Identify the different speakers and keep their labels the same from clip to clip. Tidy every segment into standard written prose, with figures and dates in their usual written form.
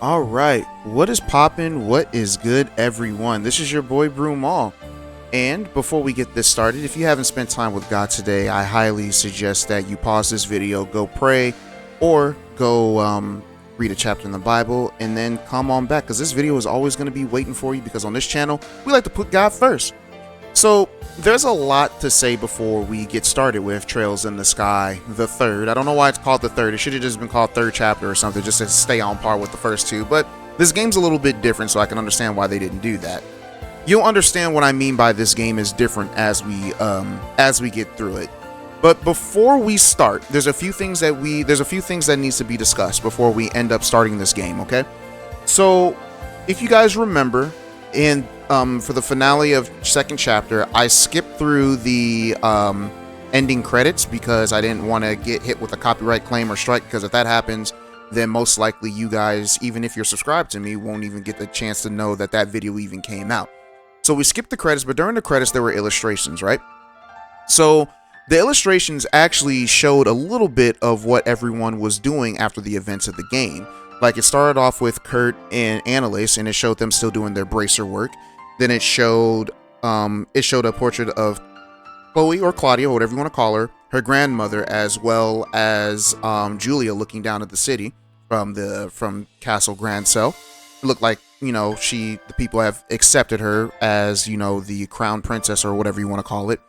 Speaker 1: All right, what is poppin'? What is good, everyone? This is your boy Brumal. And before we get this started, if you haven't spent time with God today, I highly suggest that you pause this video, go pray, or go read a chapter in the Bible, and then come on back because this video is always going to be waiting for you because on this channel, we like to put God first. So there's a lot to say before we get started with Trails in the Sky, the third. I don't know why it's called the third. It should have just been called third chapter or something, just to stay on par with the first two. But this game's a little bit different, so I can understand why they didn't do that. You'll understand what I mean by this game is different as we get through it. But before we start, there's a few things that needs to be discussed before we end up starting this game. Okay, so if you guys remember, in for the finale of second chapter, I skipped through the ending credits because I didn't want to get hit with a copyright claim or strike, because if that happens, then most likely you guys, even if you're subscribed to me, won't even get the chance to know that that video even came out. So we skipped the credits, but during the credits there were illustrations, right? So the illustrations actually showed a little bit of what everyone was doing after the events of the game. Like, it started off with Kurt and Annalise, and it showed them still doing their bracer work. Then it showed a portrait of Chloe, or Claudia, whatever you want to call her grandmother, as well as Julia looking down at the city from Castle Grancel. It looked like, the people have accepted her as, the crown princess, or whatever you want to call it.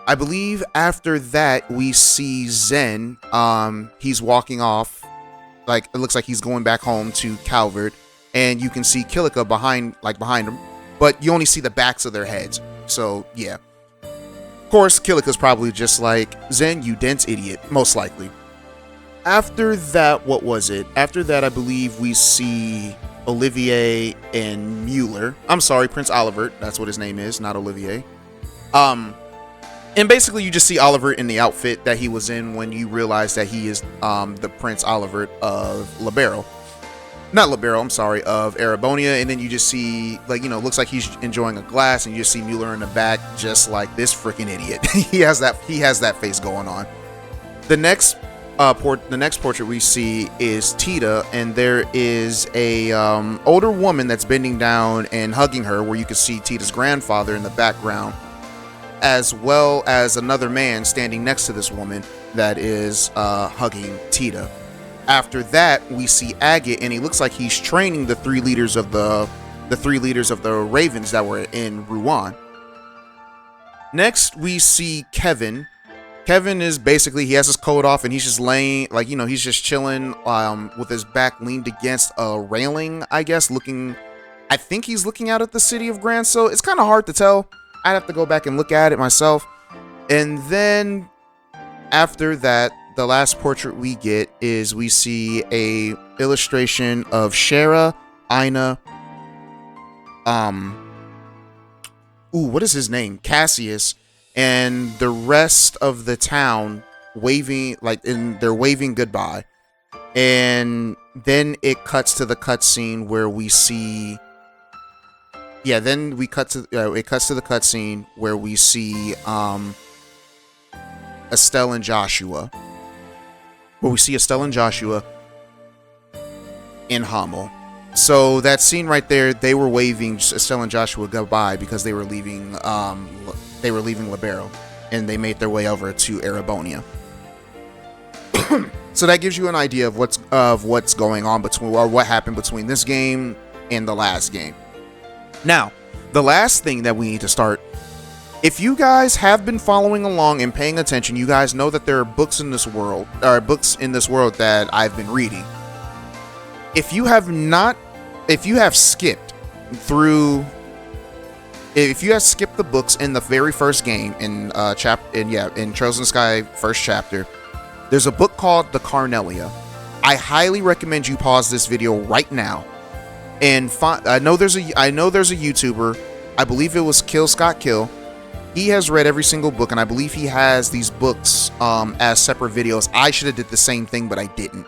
Speaker 1: I believe after that we see Zen. He's walking off. Like, it looks like he's going back home to Calvert, and you can see Kilika behind him, but you only see the backs of their heads. So yeah, of course Kilika's probably just like, Zen, you dense idiot, most likely. After that, what was it? After that, I believe we see Olivier and Mueller. I'm sorry, Prince Olivert. That's what his name is, not Olivier. And basically, you just see Oliver in the outfit that he was in when you realize that he is the Prince Olivert of Libero. Not Libero, I'm sorry, of Erebonia. And then you just see, looks like he's enjoying a glass, and you just see Mueller in the back, just like this freaking idiot. he has that face going on. The next portrait we see is Tita, and there is a older woman that's bending down and hugging her, where you can see Tita's grandfather in the background, as well as another man standing next to this woman that is hugging Tita. After that, we see Agate, and he looks like he's training the three leaders of the ravens that were in Rouen. Next, we see Kevin. Kevin is basically, he has his coat off, and he's just laying, he's just chilling with his back leaned against a railing, I guess, I think he's looking out at the city of Grancel. It's kind of hard to tell. I'd have to go back and look at it myself. And then after that, the last portrait we get is we see a illustration of Shara, Ina, what is his name? Cassius, and the rest of the town waving, they're waving goodbye. And then it cuts to the cutscene where we see. Yeah, then it cuts to the cutscene where we see Estelle and Joshua. In Hamel. So that scene right there, they were waving Estelle and Joshua goodbye because they were leaving Libero, and they made their way over to Erebonia. So that gives you an idea of what's going on what happened between this game and the last game. Now, the last thing that we need to start, if you guys have been following along and paying attention, you guys know that there are books in this world that I've been reading. If you have skipped the books in the very first game in Trails in the Sky first chapter, there's a book called The Carnelia. I highly recommend you pause this video right now. And I know there's a YouTuber, I believe it was Kill Scott Kill. He has read every single book, and I believe he has these books as separate videos. I should have did the same thing, but I didn't.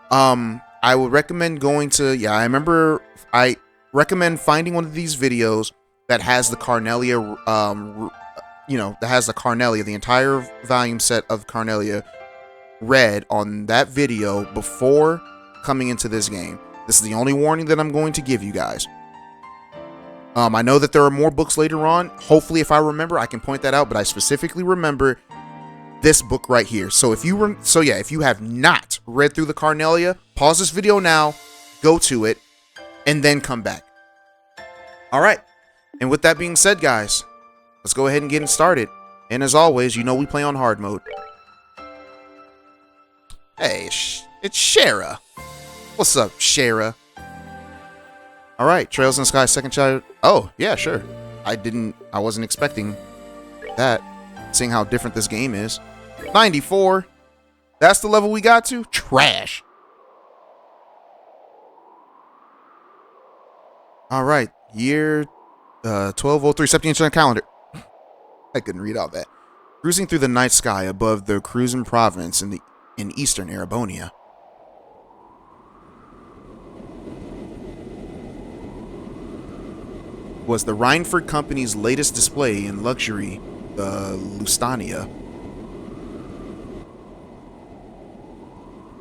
Speaker 1: I would recommend I recommend finding one of these videos that has the Carnelia, the entire volume set of Carnelia read on that video before coming into this game. This is the only warning that I'm going to give you guys. I know that there are more books later on. Hopefully, if I remember, I can point that out. But I specifically remember this book right here. So if you have not read through the Carnelia, pause this video now, go to it, and then come back. All right. And with that being said, guys, let's go ahead and get it started. And as always, you know we play on hard mode. Hey, it's Shara. What's up, Shara? All right, Trails in the Sky, second child. Oh, yeah, sure. I wasn't expecting that, seeing how different this game is. 94. That's the level we got to? Trash. All right, year 1203, Septennial calendar. I couldn't read all that. Cruising through the night sky above the Cruzen province in eastern Erebonia. Was the Rhineford Company's latest display in luxury, the Lustania.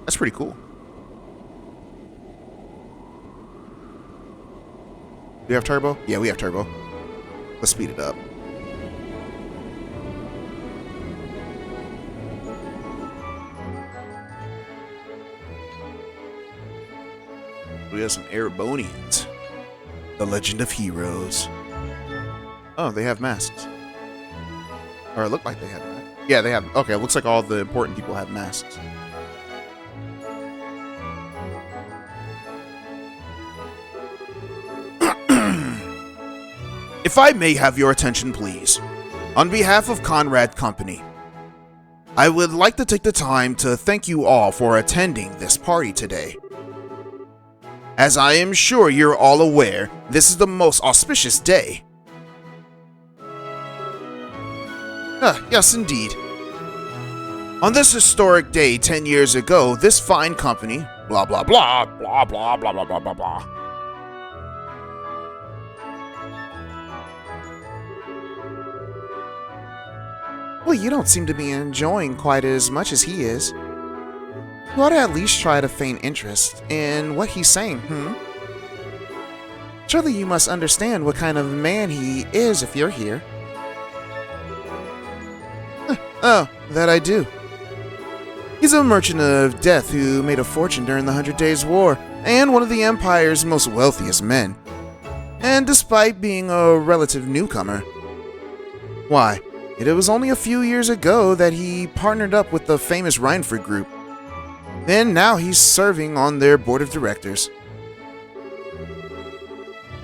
Speaker 1: That's pretty cool. Do we have turbo? Yeah, we have turbo. Let's speed it up. We have some Erebonians. The Legend of Heroes. Oh, they have masks. Or it looked like they had masks. Yeah, they have. Okay, it looks like all the important people have masks. If I may have your attention, please. On behalf of Conrad Company, I would like to take the time to thank you all for attending this party today. As I am sure you're all aware, this is the most auspicious day. Yes, indeed. On this historic day 10 years ago, this fine company, blah blah blah, blah blah blah blah blah blah blah. Well, you don't seem to be enjoying quite as much as he is. You ought to at least try to feign interest in what he's saying, Surely you must understand what kind of man he is if you're here. Oh, that I do. He's a merchant of death who made a fortune during the 100 Days' War, and one of the Empire's most wealthiest men. And despite being a relative newcomer, why, it was only a few years ago that he partnered up with the famous Rhineford group. And now he's serving on their board of directors.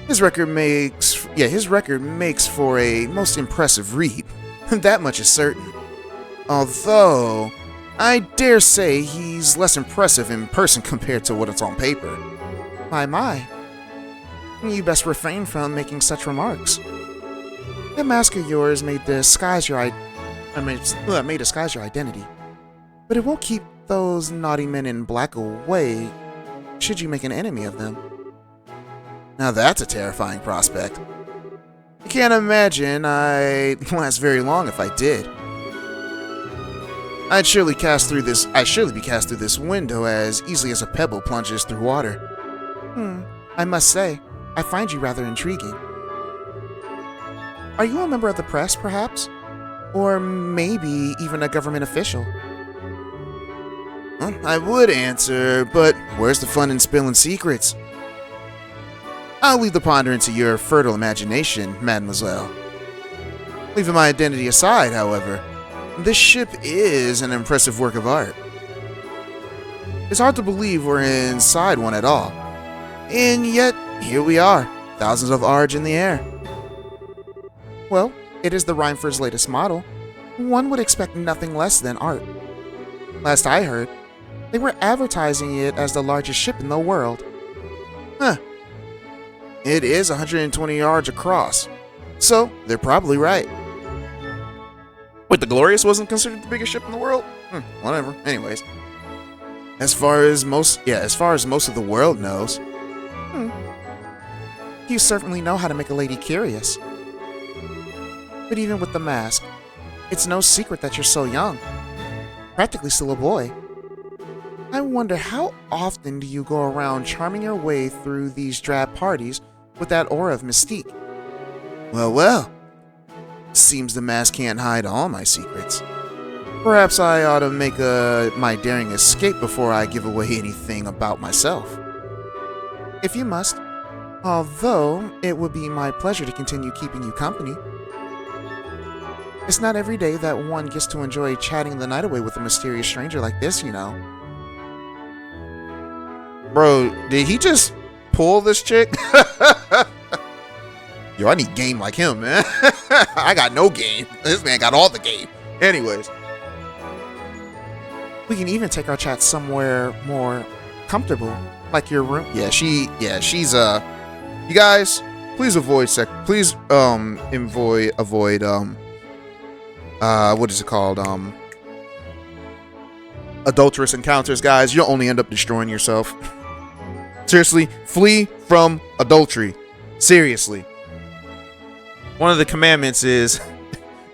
Speaker 1: His record makes for a most impressive read. That much is certain. Although, I dare say he's less impressive in person compared to what it's on paper. My. You best refrain from making such remarks. That mask of yours may disguise your identity, but it won't keep those naughty men in black away should you make an enemy of them. Now that's a terrifying prospect. I can't imagine I'd last very long if I did. I'd surely be cast through this window as easily as a pebble plunges through water. I must say, I find you rather intriguing. Are you a member of the press, perhaps? Or maybe even a government official? I would answer, but where's the fun in spilling secrets? I'll leave the pondering to your fertile imagination, mademoiselle. Leaving my identity aside, however, this ship is an impressive work of art. It's hard to believe we're inside one at all. And yet, here we are, thousands of ARG in the air. Well, it is the Rhineford's latest model. One would expect nothing less than art. Last I heard, they were advertising it as the largest ship in the world. It is 120 yards across, so they're probably right. Wait, the Glorious wasn't considered the biggest ship in the world? Whatever. Anyways, as far as most of the world knows, you certainly know how to make a lady curious. But even with the mask, it's no secret that you're so young, practically still a boy. I wonder how often do you go around charming your way through these drab parties with that aura of mystique? Well, well. Seems the mask can't hide all my secrets. Perhaps I ought to make my daring escape before I give away anything about myself. If you must. Although, it would be my pleasure to continue keeping you company. It's not every day that one gets to enjoy chatting the night away with a mysterious stranger like this, you know. Bro, did he just pull this chick? Yo, I need game like him, man. I got no game. This man got all the game. Anyways. We can even take our chat somewhere more comfortable, like your room. Yeah, she's you guys, please avoid what is it called? Adulterous encounters, guys. You'll only end up destroying yourself. Seriously, flee from adultery. Seriously. One of the commandments is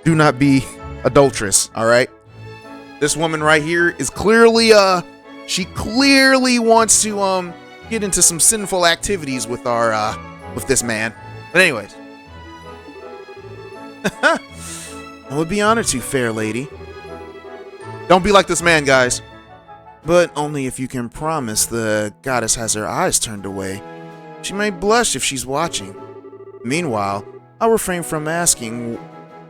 Speaker 1: do not be adulterous, all right? This woman right here is clearly she clearly wants to get into some sinful activities with our with this man. But anyways. I would be honored to, fair lady. Don't be like this man, guys. But only if you can promise the goddess has her eyes turned away. She may blush if she's watching. Meanwhile, I'll refrain from asking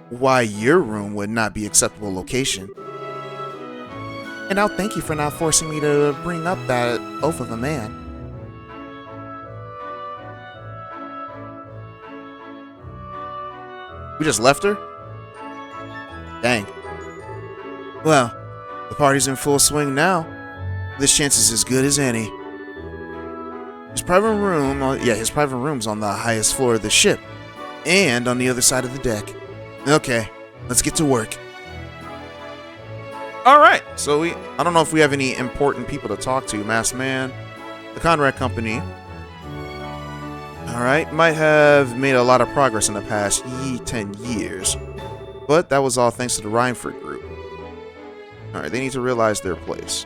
Speaker 1: why your room would not be an acceptable location. And I'll thank you for not forcing me to bring up that oath of a man. We just left her? Dang. Well, the party's in full swing now. This chance is as good as any. His private room's on the highest floor of the ship, and on the other side of the deck. Okay, let's get to work. Alright, so I don't know if we have any important people to talk to. Masked Man, the Conrad Company. Alright, might have made a lot of progress in the past 10 years. But that was all thanks to the Reinford group. Alright, they need to realize their place.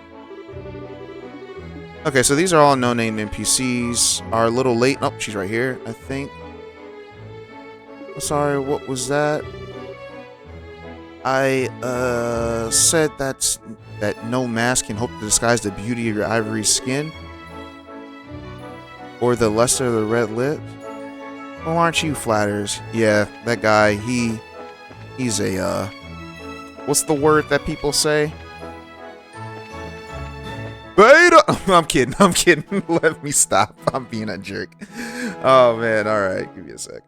Speaker 1: Okay, so these are all no-name NPCs. Are a little late. Oh, she's right here, I think. Sorry, what was that? I said that no mask can hope to disguise the beauty of your ivory skin. Or the luster of the red lips. Well, aren't you flatters? Yeah, that guy, he's a, what's the word that people say? Beta! I'm kidding. Let me stop. I'm being a jerk. Oh, man. All right. Give me a sec.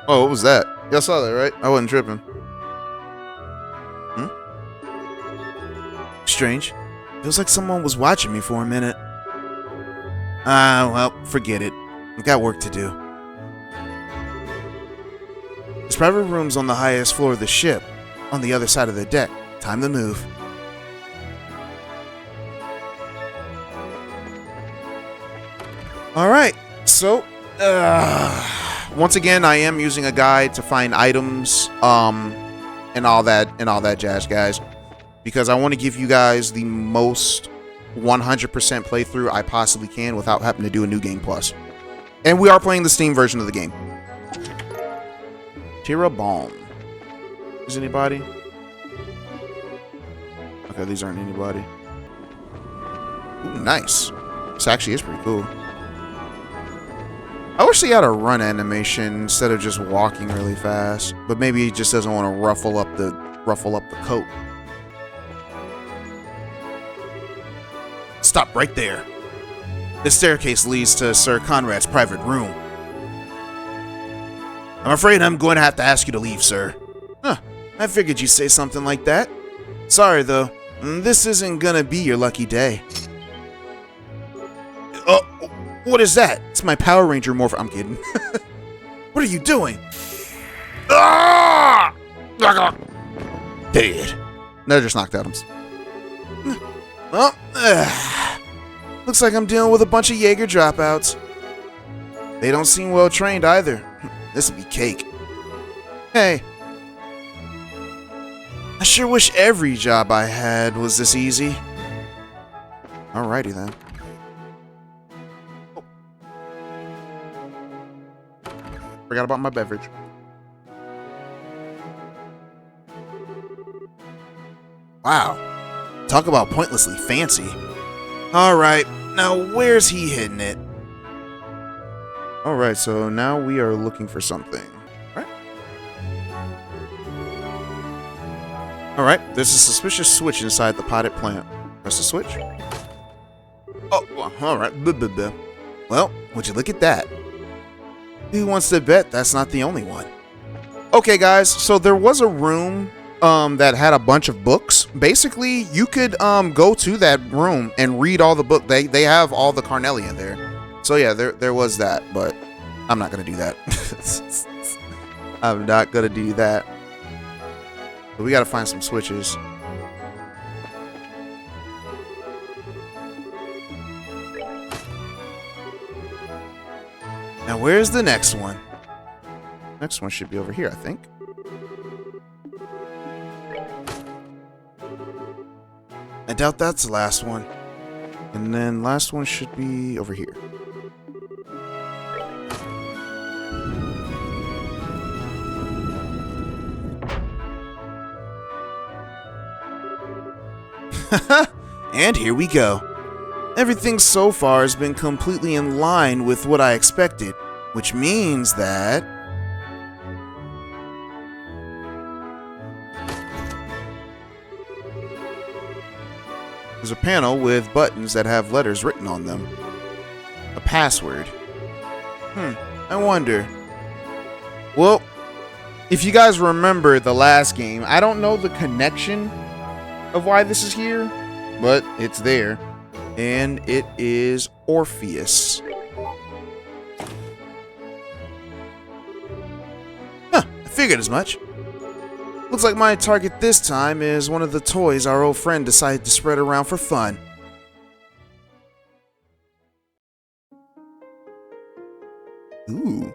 Speaker 1: Oh, what was that? Y'all saw that, right? I wasn't tripping. Strange. Feels like someone was watching me for a minute. Well, forget it. I've got work to do. His private room's on the highest floor of the ship, on the other side of the deck. Time to move. Alright, so, once again, I am using a guide to find items, and all that jazz, guys. Because I want to give you guys the most 100% playthrough I possibly can without having to do a new game plus. And we are playing the Steam version of the game. Tira Balm. Is anybody? Okay, these aren't anybody. Ooh, nice. This actually is pretty cool. I wish they had a run animation instead of just walking really fast. But maybe he just doesn't want to ruffle up the coat. Stop right there. This staircase leads to Sir Conrad's private room. I'm afraid I'm going to have to ask you to leave, sir. Huh, I figured you'd say something like that. Sorry, though. This isn't gonna be your lucky day. Oh, what is that? It's my Power Ranger morph. I'm kidding. What are you doing? Ah! Dead. No, just knocked out him. Well, looks like I'm dealing with a bunch of Jaeger dropouts. They don't seem well trained either. This'll be cake. Hey. I sure wish every job I had was this easy. Alrighty then. Oh. Forgot about my beverage. Wow. Talk about pointlessly fancy. Alright, now where's he hitting it? Alright, so now we are looking for something. Alright, there's a suspicious switch inside the potted plant. Press the switch. Oh, alright. Well, would you look at that? Who wants to bet that's not the only one? Okay, guys, so there was a room that had a bunch of books. Basically, you could go to that room and read all the book. They have all the Carnelia there. So yeah, there was that, but I'm not gonna do that. I'm not gonna do that. But we gotta find some switches. Now where's the next one? Next one should be over here, I think. I doubt that's the last one. And then last one should be over here. And here we go. Everything so far has been completely in line with what I expected, which means that there's a panel with buttons that have letters written on them. A password. I wonder. Well, if you guys remember the last game, I don't know the connection of why this is here, but it's there. And it is Orpheus. Huh, I figured as much. Looks like my target this time is one of the toys our old friend decided to spread around for fun. Ooh.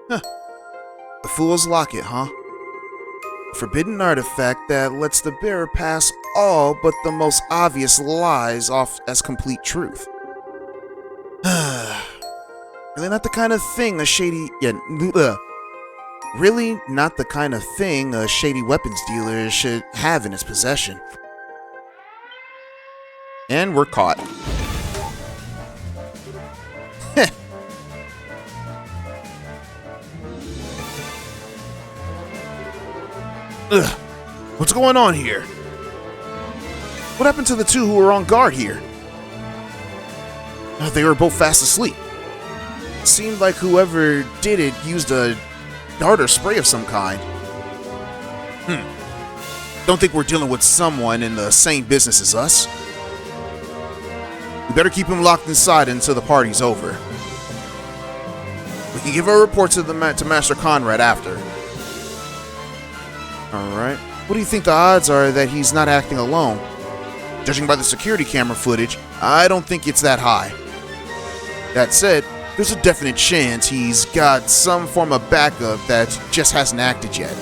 Speaker 1: Huh. The Fool's Locket, huh? A forbidden artifact that lets the bearer pass all but the most obvious lies off as complete truth. Really not the kind of thing a shady... Really not the kind of thing a shady weapons dealer should have in his possession. And we're caught. Ugh. What's going on here? What happened to the two who were on guard here? They were both fast asleep. It seemed like whoever did it used a dart or spray of some kind. Don't think we're dealing with someone in the same business as us. We better keep him locked inside until the party's over. We can give a report to Master Conrad after. Alright. What do you think the odds are that he's not acting alone? Judging by the security camera footage, I don't think it's that high. That said, there's a definite chance he's got some form of backup that just hasn't acted yet.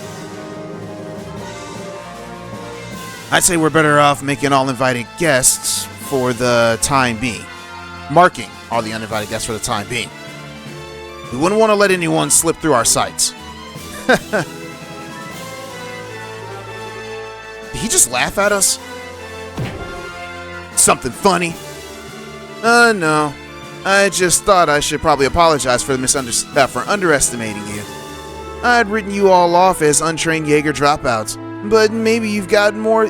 Speaker 1: I'd say we're better off making all invited guests for the time being. Marking all the uninvited guests for the time being. We wouldn't want to let anyone slip through our sights. Did he just laugh at us? Something funny? No. I just thought I should probably apologize for underestimating you. I'd written you all off as untrained Jaeger dropouts, but maybe you've got more.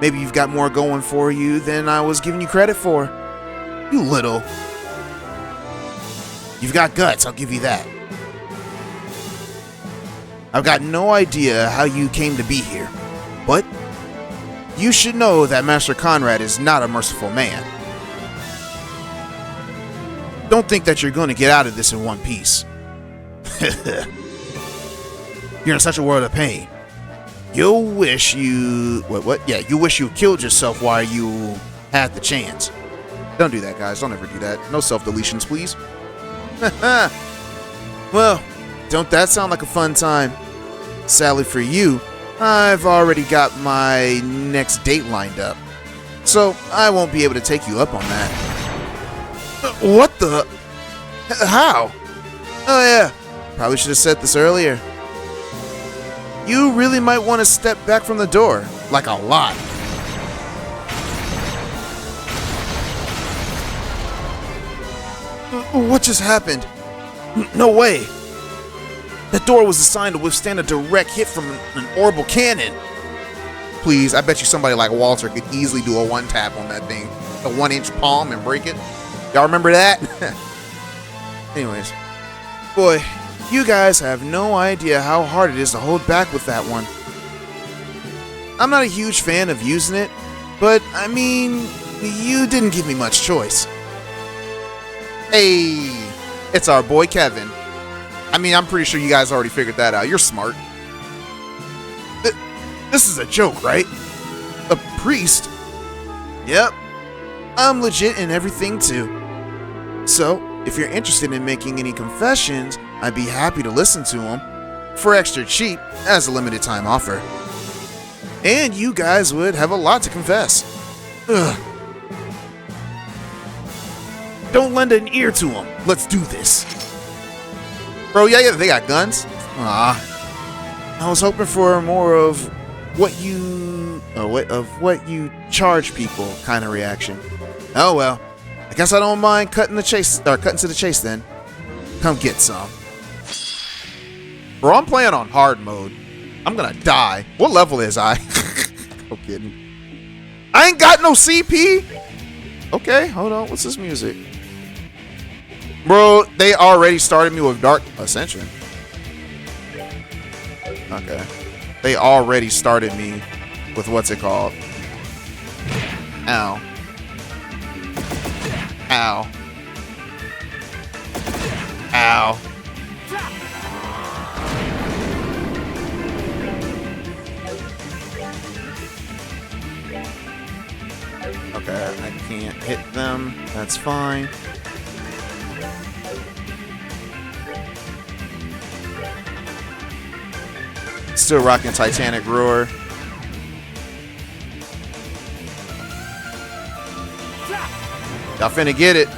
Speaker 1: Maybe you've got more going for you than I was giving you credit for. You little. You've got guts, I'll give you that. I've got no idea how you came to be here, but you should know that Master Conrad is not a merciful man. Don't think that you're going to get out of this in one piece. You're in such a world of pain. You'll wish you... What? Yeah, you wish you killed yourself while you had the chance. Don't do that, guys. Don't ever do that. No self-deletions, please. Well, don't that sound like a fun time? Sadly for you, I've already got my next date lined up, so I won't be able to take you up on that. What the? How? Oh yeah, probably should have said this earlier. You really might want to step back from the door, like a lot. What just happened? No way. That door was designed to withstand a direct hit from an orbital cannon. Please, I bet you somebody like Walter could easily do a one-tap on that thing. A 1-inch palm and break it. Y'all remember that? Anyways. Boy, you guys have no idea how hard it is to hold back with that one. I'm not a huge fan of using it, but I mean, you didn't give me much choice. Hey, it's our boy Kevin. I mean, I'm pretty sure you guys already figured that out. You're smart. This is a joke, right? A priest? Yep. I'm legit in everything too. So, if you're interested in making any confessions, I'd be happy to listen to them for extra cheap as a limited time offer. And you guys would have a lot to confess. Ugh. Don't lend an ear to them. Let's do this. Bro, yeah, they got guns. I was hoping for more of what you charge people kind of reaction. Oh well, I guess I don't mind cutting to the chase then. Come get some. Bro, I'm playing on hard mode. I'm gonna die. What level is I? No kidding. I ain't got no CP. Okay, hold on. What's this music? Bro, they already started me with Dark Ascension. Okay. They already started me with what's it called? Ow. Ow. Ow. Okay, I can't hit them. That's fine. Still rocking Titanic Roar. Y'all finna get it.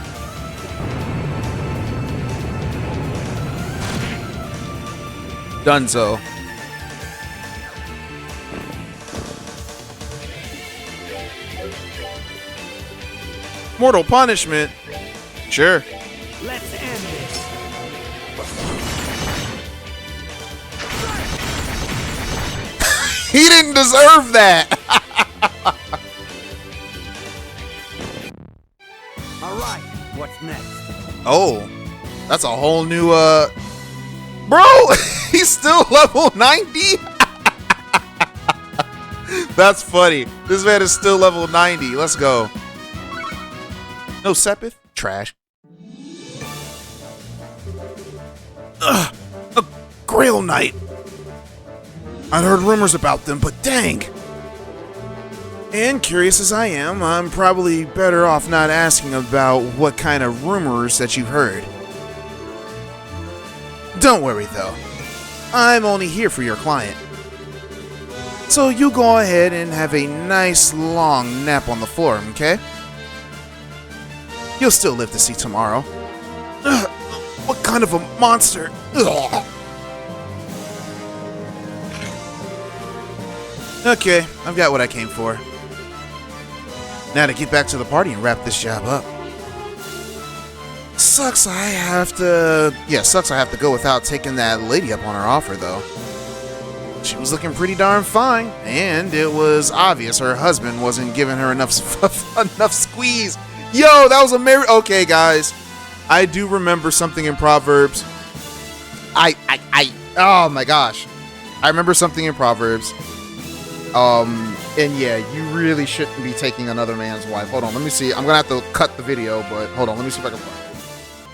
Speaker 1: Dunzo. Mortal punishment? Sure.
Speaker 2: Let's end this.
Speaker 1: He didn't deserve that.
Speaker 2: All right, what's next?
Speaker 1: Oh, that's a whole new bro, he's still level 90. That's funny. This man is still level 90. Let's go. No Sepith? Trash. Ugh, a Grail Knight. I'd heard rumors about them, but dang. And curious as I am, I'm probably better off not asking about what kind of rumors that you've heard. Don't worry though. I'm only here for your client. So you go ahead and have a nice long nap on the floor, okay? You'll still live to see tomorrow. Ugh, what kind of a monster? Ugh. Okay, I've got what I came for. Now to get back to the party and wrap this job up. Sucks I have to go without taking that lady up on her offer though. She was looking pretty darn fine, and it was obvious her husband wasn't giving her enough squeeze. Yo, that was a okay, guys. I do remember something in Proverbs. Oh my gosh. I remember something in Proverbs. And yeah, you really shouldn't be taking another man's wife. Hold on, let me see. I'm gonna have to cut the video, but hold on, let me see if I can find it.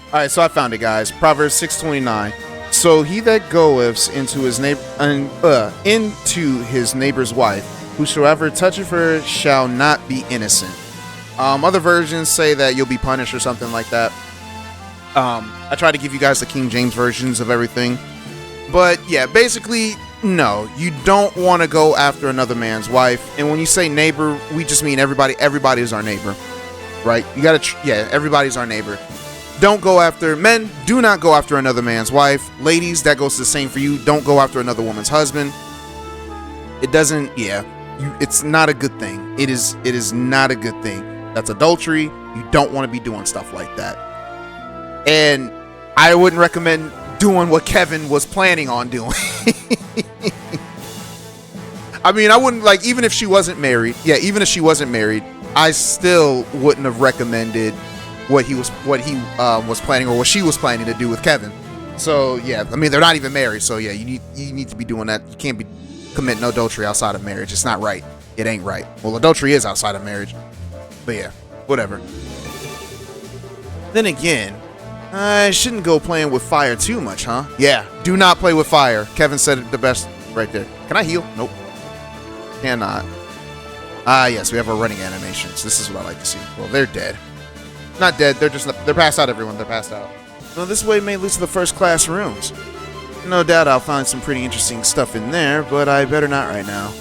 Speaker 1: Alright, so I found it, guys. Proverbs 6:29. So he that goeth into his neighbor's wife, whosoever toucheth her shall not be innocent. Other versions say that you'll be punished or something like that. I try to give you guys the King James versions of everything. But yeah, basically, no, you don't want to go after another man's wife. And when you say neighbor, we just mean everybody. Everybody is our neighbor, right? You gotta, yeah, everybody's our neighbor. Don't go after men. Do not go after another man's wife. Ladies, that goes the same for you. Don't go after another woman's husband. It doesn't. Yeah, it's not a good thing. It is not a good thing. That's adultery. You don't want to be doing stuff like that. And I wouldn't recommend doing what Kevin was planning on doing. I mean, I wouldn't, like, even if she wasn't married. Yeah, even if she wasn't married, I still wouldn't have recommended what he was planning, or what she was planning to do with Kevin. So yeah, I mean, they're not even married. So yeah, you need to be doing that. You can't be committing adultery outside of marriage. It's not right. It ain't right. Well, adultery is outside of marriage. But yeah, whatever. Then again, I shouldn't go playing with fire too much, huh? Yeah, do not play with fire. Kevin said it the best right there. Can I heal? Nope. Cannot. Yes, we have our running animations. This is what I like to see. Well, they're dead. Not dead, they're passed out, everyone. They're passed out. Well, this way may lead to the first class rooms. No doubt I'll find some pretty interesting stuff in there, but I better not right now.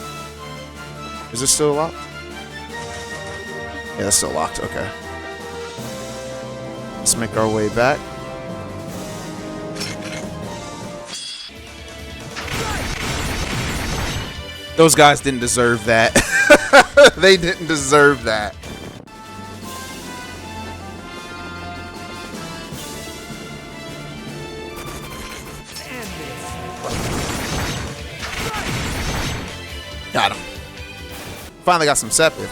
Speaker 1: Is this still locked? Yeah, it's still locked. Okay. Let's make our way back. Those guys didn't deserve that. They didn't deserve that. Got him. Finally got some Sepith.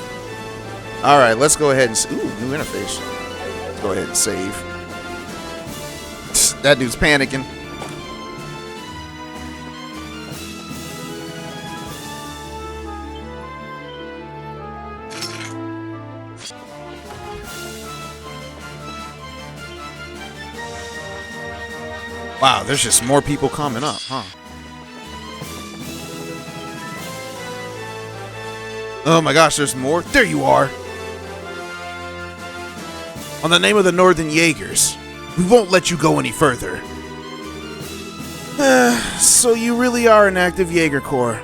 Speaker 1: Alright, let's go ahead and... Ooh, new interface. Let's go ahead and save. That dude's panicking. Wow, there's just more people coming up, huh? Oh my gosh, there's more. There you are. On the name of the Northern Jaegers, we won't let you go any further. So you really are an active Jaeger Corps.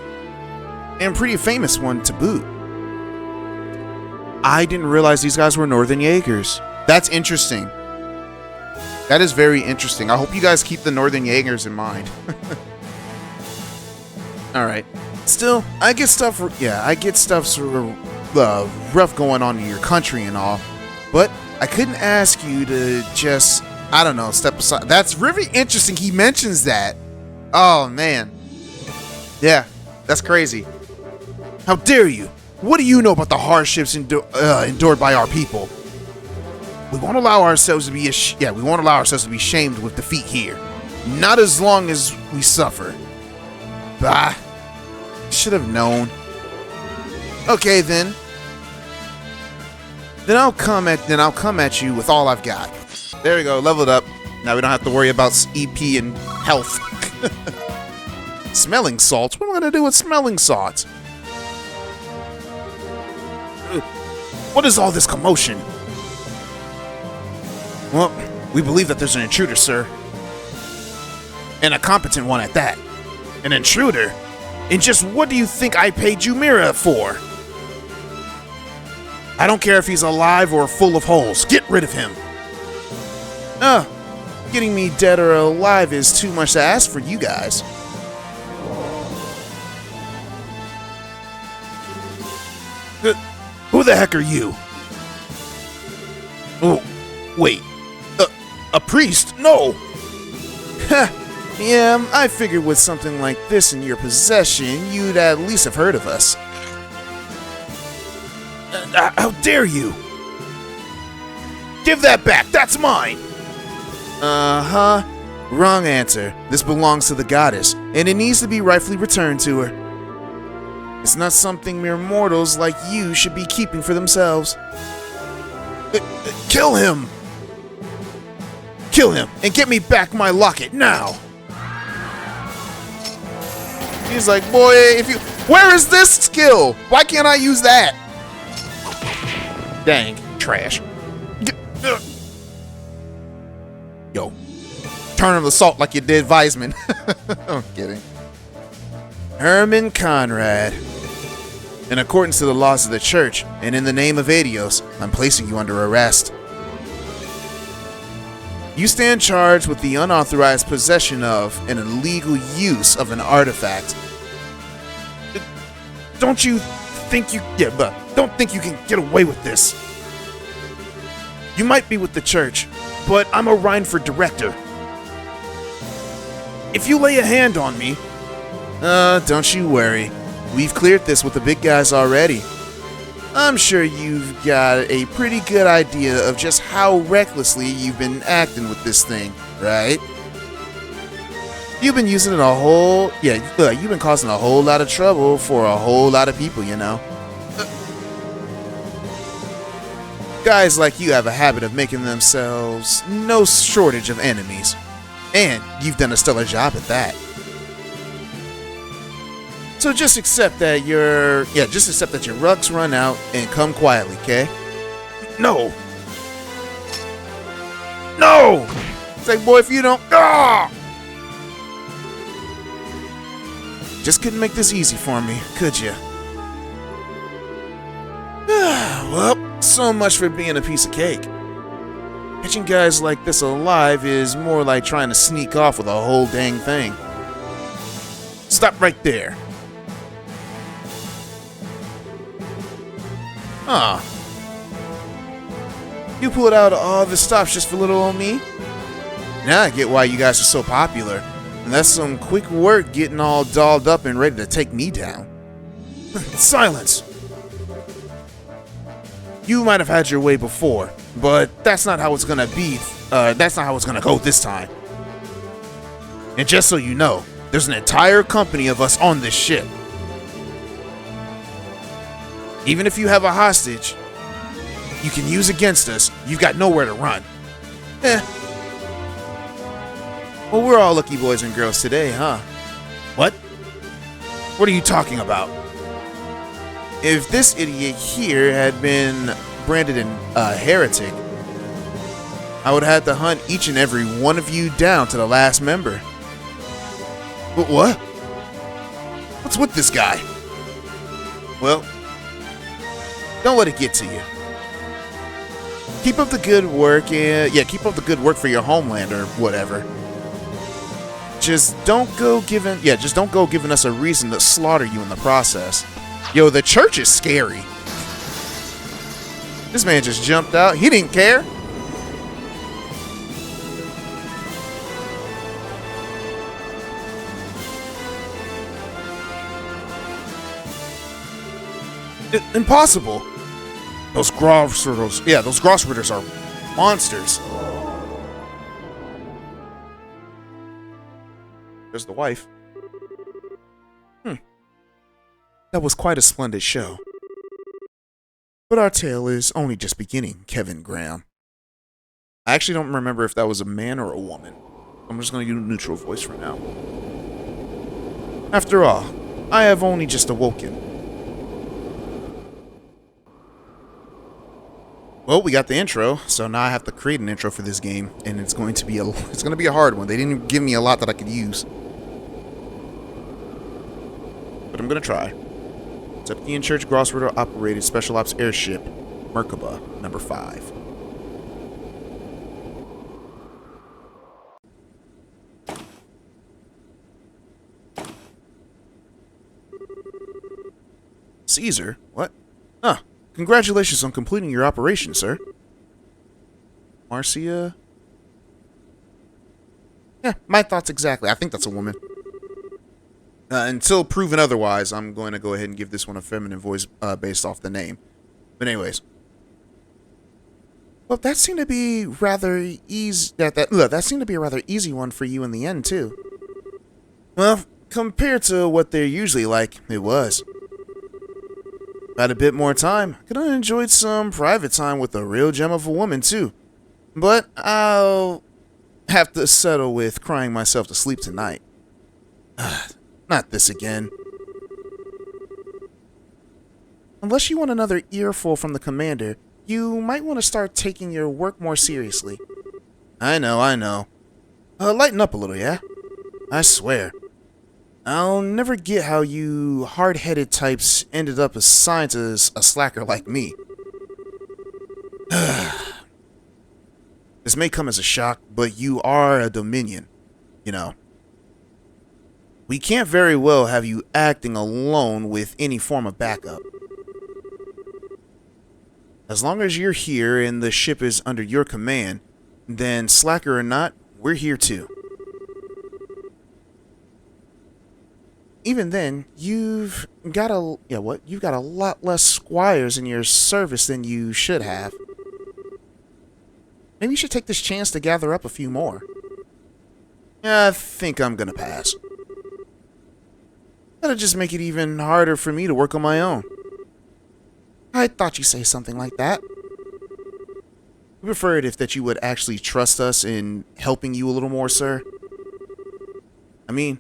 Speaker 1: And pretty famous one to boot. I didn't realize these guys were Northern Jaegers. That's interesting. That is very interesting. I hope you guys keep the Northern Jaegers in mind. Alright. Still, I get stuff, yeah, I get stuff sort of rough going on in your country and all, but I couldn't ask you to just, I don't know, step aside. That's really interesting. He mentions that. Oh, man. Yeah, that's crazy. How dare you? What do you know about the hardships endured by our people? We won't allow ourselves to be, we won't allow ourselves to be shamed with defeat here. Not as long as we suffer. Bah. Should have known. Okay then. Then I'll come at you with all I've got. There we go, leveled up. Now we don't have to worry about EP and health. Smelling salts? What am I gonna do with smelling salts? What is all this commotion? Well, we believe that there's an intruder, sir. And a competent one at that. An intruder? And just what do you think I paid you Mira for? I don't care if he's alive or full of holes. Get rid of him. Getting me dead or alive is too much to ask for you guys. Who the heck are you? Oh, wait. A priest? No! Yeah, I figured with something like this in your possession, you'd at least have heard of us. How dare you! Give that back! That's mine! Uh-huh. Wrong answer. This belongs to the goddess, and it needs to be rightfully returned to her. It's not something mere mortals like you should be keeping for themselves. Kill him! Kill him, and get me back my locket, now! He's like, boy, where is this skill? Why can't I use that? Dang. Trash. Yo. Turn him to salt like you did Weisman. I'm kidding. Herman Conrad. In accordance to the laws of the church, and in the name of Adios, I'm placing you under arrest. You stand charged with the unauthorized possession of and illegal use of an artifact. Don't you think you can get away with this? You might be with the church, but I'm a Rhineford director. If you lay a hand on me, don't you worry. We've cleared this with the big guys already. I'm sure you've got a pretty good idea of just how recklessly you've been acting with this thing, right? You've been using it you've been causing a whole lot of trouble for a whole lot of people, you know. Guys like you have a habit of making themselves no shortage of enemies. And you've done a stellar job at that. So just accept that your rucks run out and come quietly, okay? No! It's like, boy, if you don't... Just couldn't make this easy for me, could you? Well, so much for being a piece of cake. Catching guys like this alive is more like trying to sneak off with a whole dang thing. Stop right there. You pulled out all the stops just for little old me? Now I get why you guys are so popular. And that's some quick work getting all dolled up and ready to take me down. Silence! You might have had your way before, but that's not how it's gonna be. That's not how it's gonna go this time. And just so you know, there's an entire company of us on this ship. Even if you have a hostage you can use against us, you've got nowhere to run. Well, we're all lucky boys and girls today, huh? What? What are you talking about? If this idiot here had been branded a heretic, I would have had to hunt each and every one of you down to the last member. But what? What's with this guy? Well, don't let it get to you. Keep up the good work, keep up the good work for your homeland or whatever. Just don't go giving us a reason to slaughter you in the process. Yo, the church is scary. This man just jumped out. He didn't care. Impossible. Those Grossritters are monsters. There's the wife. That was quite a splendid show. But our tale is only just beginning, Kevin Graham. I actually don't remember if that was a man or a woman. I'm just going to use a neutral voice for now. After all, I have only just awoken. Well, we got the intro, so now I have to create an intro for this game, and it's going to be a hard one. They didn't give me a lot that I could use, but I'm gonna try. It's up the in-church Grossritter operated special ops airship, Merkaba number 5. Caesar? What? Huh. Congratulations on completing your operation, sir. Marcia? Yeah, my thoughts exactly. I think that's a woman. Until proven otherwise, I'm going to go ahead and give this one a feminine voice based off the name. But anyways. Well, that seemed to be rather easy. That seemed to be a rather easy one for you in the end, too. Well, compared to what they're usually like, it was. Had a bit more time, could have enjoyed some private time with a real gem of a woman too. But I'll have to settle with crying myself to sleep tonight. Not this again. Unless you want another earful from the commander, you might want to start taking your work more seriously. I know, I know. Lighten up a little, yeah? I swear. I'll never get how you hard-headed types ended up assigned to a slacker like me. This may come as a shock, but you are a Dominion, you know. We can't very well have you acting alone with any form of backup. As long as you're here and the ship is under your command, then slacker or not, we're here too. Even then, you've got a lot less squires in your service than you should have. Maybe you should take this chance to gather up a few more. I think I'm gonna pass. That'll just make it even harder for me to work on my own. I thought you'd say something like that. We prefer it if that you would actually trust us in helping you a little more, sir. I mean,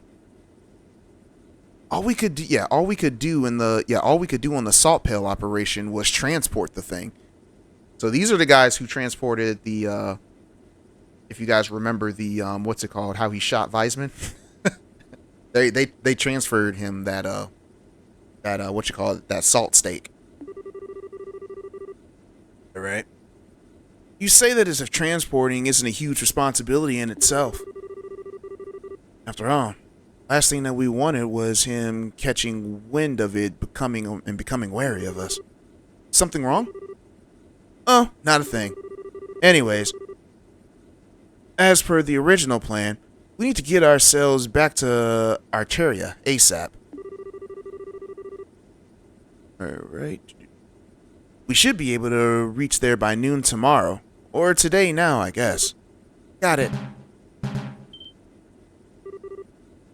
Speaker 1: all we could do on the salt pail operation was transport the thing. So these are the guys who transported the if you guys remember the what's it called, how he shot Weisman. they transferred him that that salt steak. All right. You say that as if transporting isn't a huge responsibility in itself. After all, last thing that we wanted was him catching wind of it, becoming wary of us. Something wrong? Oh, not a thing. Anyways, as per the original plan, we need to get ourselves back to Arteria ASAP. Alright. We should be able to reach there by noon tomorrow. Or today now, I guess. Got it.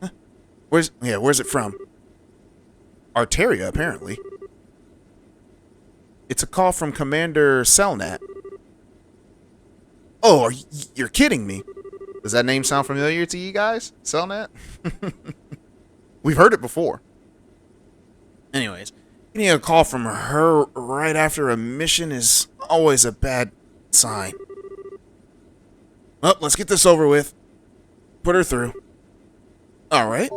Speaker 1: Huh? Where's it from? Arteria, apparently. It's a call from Commander Selnat. Oh, you're kidding me. Does that name sound familiar to you guys? Selnat? We've heard it before. Anyways, getting a call from her right after a mission is always a bad sign. Well, let's get this over with. Put her through. Alright.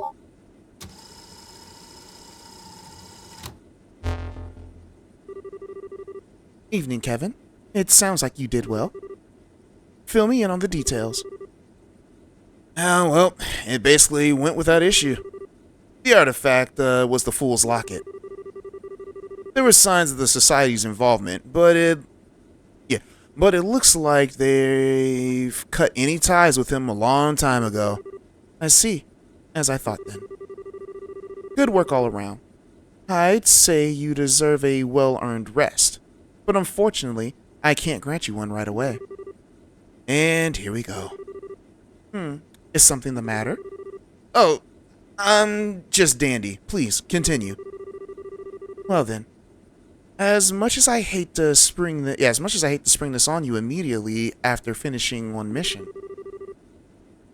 Speaker 1: Evening, Kevin. It sounds like you did well. Fill me in on the details. Well, it basically went without issue. The artifact was the Fool's Locket. There were signs of the Society's involvement, but it looks like they've cut any ties with him a long time ago. I see, as I thought then. Good work all around. I'd say you deserve a well-earned rest, but unfortunately, I can't grant you one right away. And here we go. Is something the matter? Oh, I'm just dandy. Please, continue. Well then, as much as I hate to spring this on you immediately after finishing one mission,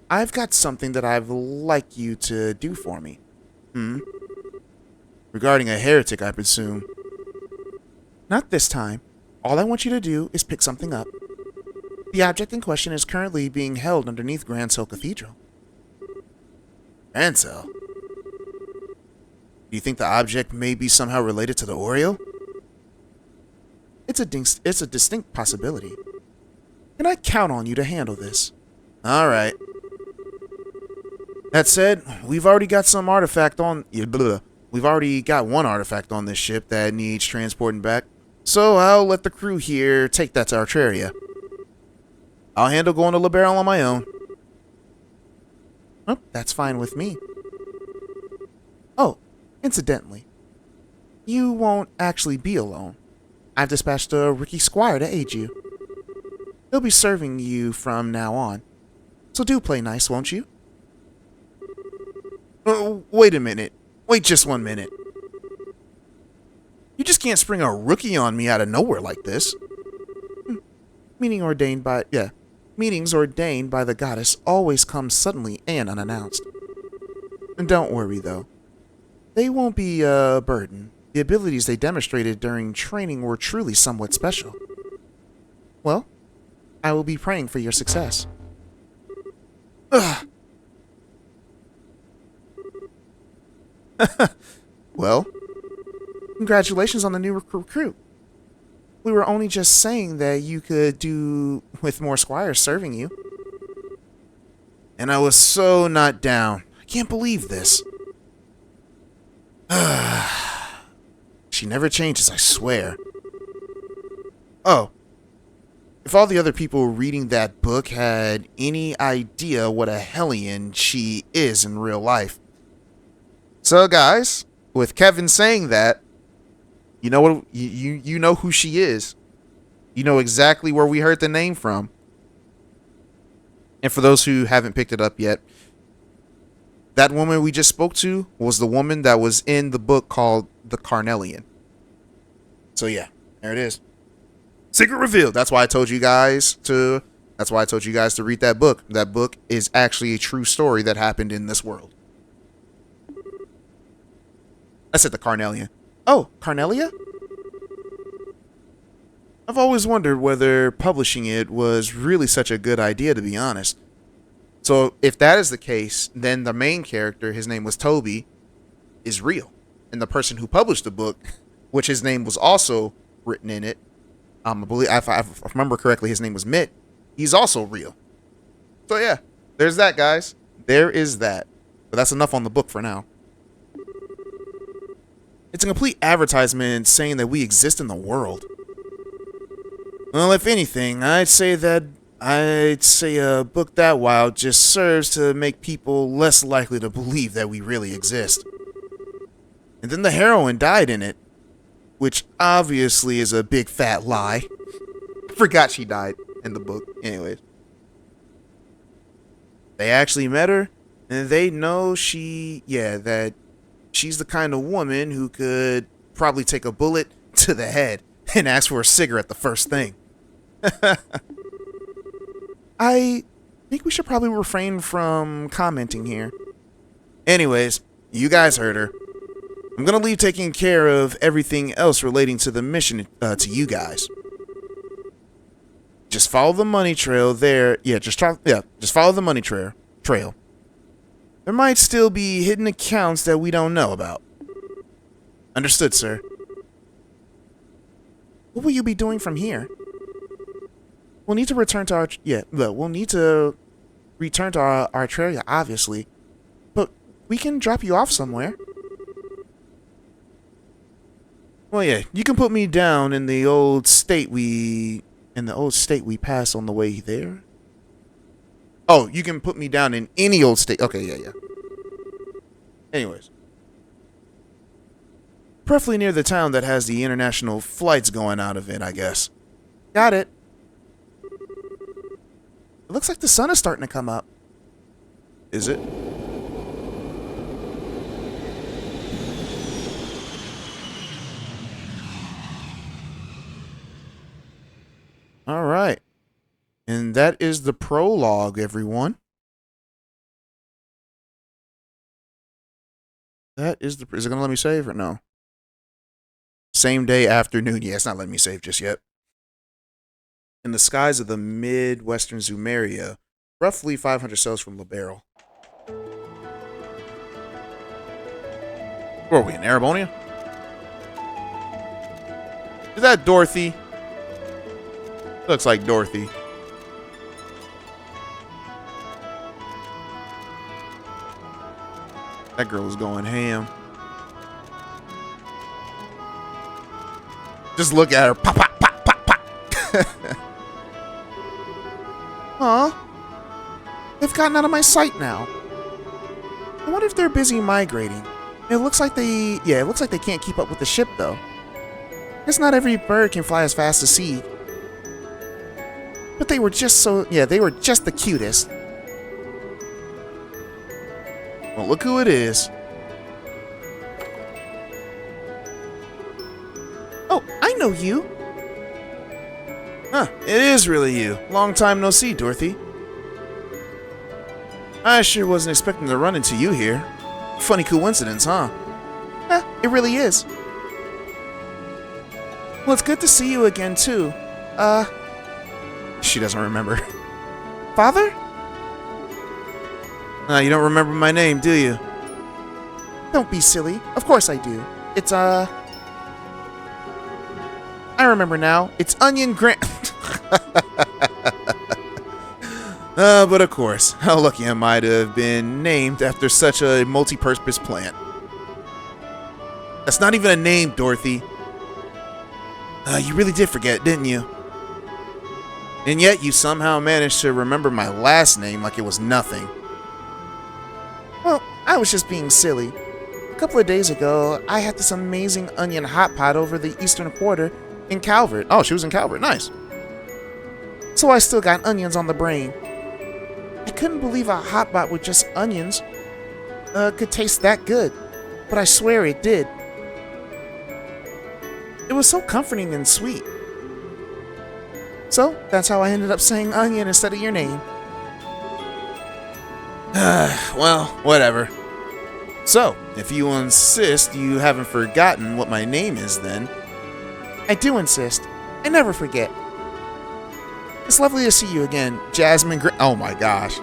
Speaker 1: I've got something that I'd like you to do for me. Regarding a heretic, I presume. Not this time. All I want you to do is pick something up. The object in question is currently being held underneath Grancel Cathedral. Grancel? Do you think the object may be somehow related to the Oriole? It's a distinct possibility. Can I count on you to handle this? Alright. That said, we've already got one artifact on this ship that needs transporting back, so I'll let the crew here take that to Arteria. I'll handle going to Liberal on my own. Oh, that's fine with me. Oh, incidentally, you won't actually be alone. I've dispatched a Ricky Squire to aid you. He'll be serving you from now on. So do play nice, won't you? Wait a minute. Wait just 1 minute. You just can't spring a rookie on me out of nowhere like this. Meetings ordained by the goddess always come suddenly and unannounced. And don't worry, though. They won't be a burden. The abilities they demonstrated during training were truly somewhat special. well, I will be praying for your success. Ugh. Well, congratulations on the new recruit. We were only just saying that you could do with more squires serving you. And I was so not down. I can't believe this. She never changes, I swear. Oh. If all the other people reading that book had any idea what a hellion she is in real life. So guys, with Kevin saying that, you know what you know who she is. You know exactly where we heard the name from. And for those who haven't picked it up yet, that woman we just spoke to was the woman that was in the book called The Carnelian. So yeah, there it is. Secret revealed. That's why I told you guys to read that book. That book is actually a true story that happened in this world. I said The Carnelian. Oh, Carnelia? I've always wondered whether publishing it was really such a good idea, to be honest. So if that is the case, then the main character, his name was Toby, is real. And the person who published the book, which his name was also written in it, I believe, if I remember correctly, his name was Mitt, he's also real. So yeah, there's that, guys. There is that. But that's enough on the book for now. It's a complete advertisement saying that we exist in the world. Well, if anything, I'd say a book that wild just serves to make people less likely to believe that we really exist. And then the heroine died in it, which obviously is a big fat lie. I forgot she died in the book. Anyways. They actually met her, and they know that she's the kind of woman who could probably take a bullet to the head and ask for a cigarette the first thing. I think we should probably refrain from commenting here. Anyways, you guys heard her. I'm gonna leave taking care of everything else relating to the mission to you guys. Just follow the money trail there. Just follow the money trail. There might still be hidden accounts that we don't know about. Understood, sir. What will you be doing from here? We'll need to return to Artralia, obviously. But we can drop you off somewhere. Well, yeah, you can put me down in the old state we passed on the way there. Oh, you can put me down in any old state. Okay, yeah. Anyways. Preferably near the town that has the international flights going out of it, I guess. Got it. It looks like the sun is starting to come up. Is it? All right. And that is the prologue, everyone. Is it going to let me save or no? Same day, afternoon. Yeah, it's not letting me save just yet. In the skies of the mid-western Zumeria, roughly 500 cells from Libero. Where are we, in Arabonia? Is that Dorothy? Looks like Dorothy. That girl is going ham. Just look at her. Pop, pop, pop, pop, pop. Huh? They've gotten out of my sight now. I wonder if they're busy migrating. It looks like they can't keep up with the ship, though. Guess not every bird can fly as fast as Seed. But they were just the cutest. Well, look who it is. Oh, I know you. Huh, it is really you. Long time no see, Dorothy. I sure wasn't expecting to run into you here. Funny coincidence, huh? It really is. Well, it's good to see you again, too. she doesn't remember. Father? You don't remember my name, do you? Don't be silly. Of course I do. It's, I remember now. It's Onion Grant. But of course, how lucky am I to have been named after such a multi-purpose plant? That's not even a name, Dorothy. You really did forget, didn't you? And yet you somehow managed to remember my last name like it was nothing. Well, I was just being silly. A couple of days ago, I had this amazing onion hot pot over the Eastern Quarter in Calvert. Oh, she was in Calvert. Nice. So I still got onions on the brain. I couldn't believe a hot pot with just onions could taste that good. But I swear it did. It was so comforting and sweet. So, that's how I ended up saying onion instead of your name. Well, whatever. So, if you insist you haven't forgotten what my name is then. I do insist. I never forget. It's lovely to see you again, Jasmine oh my gosh.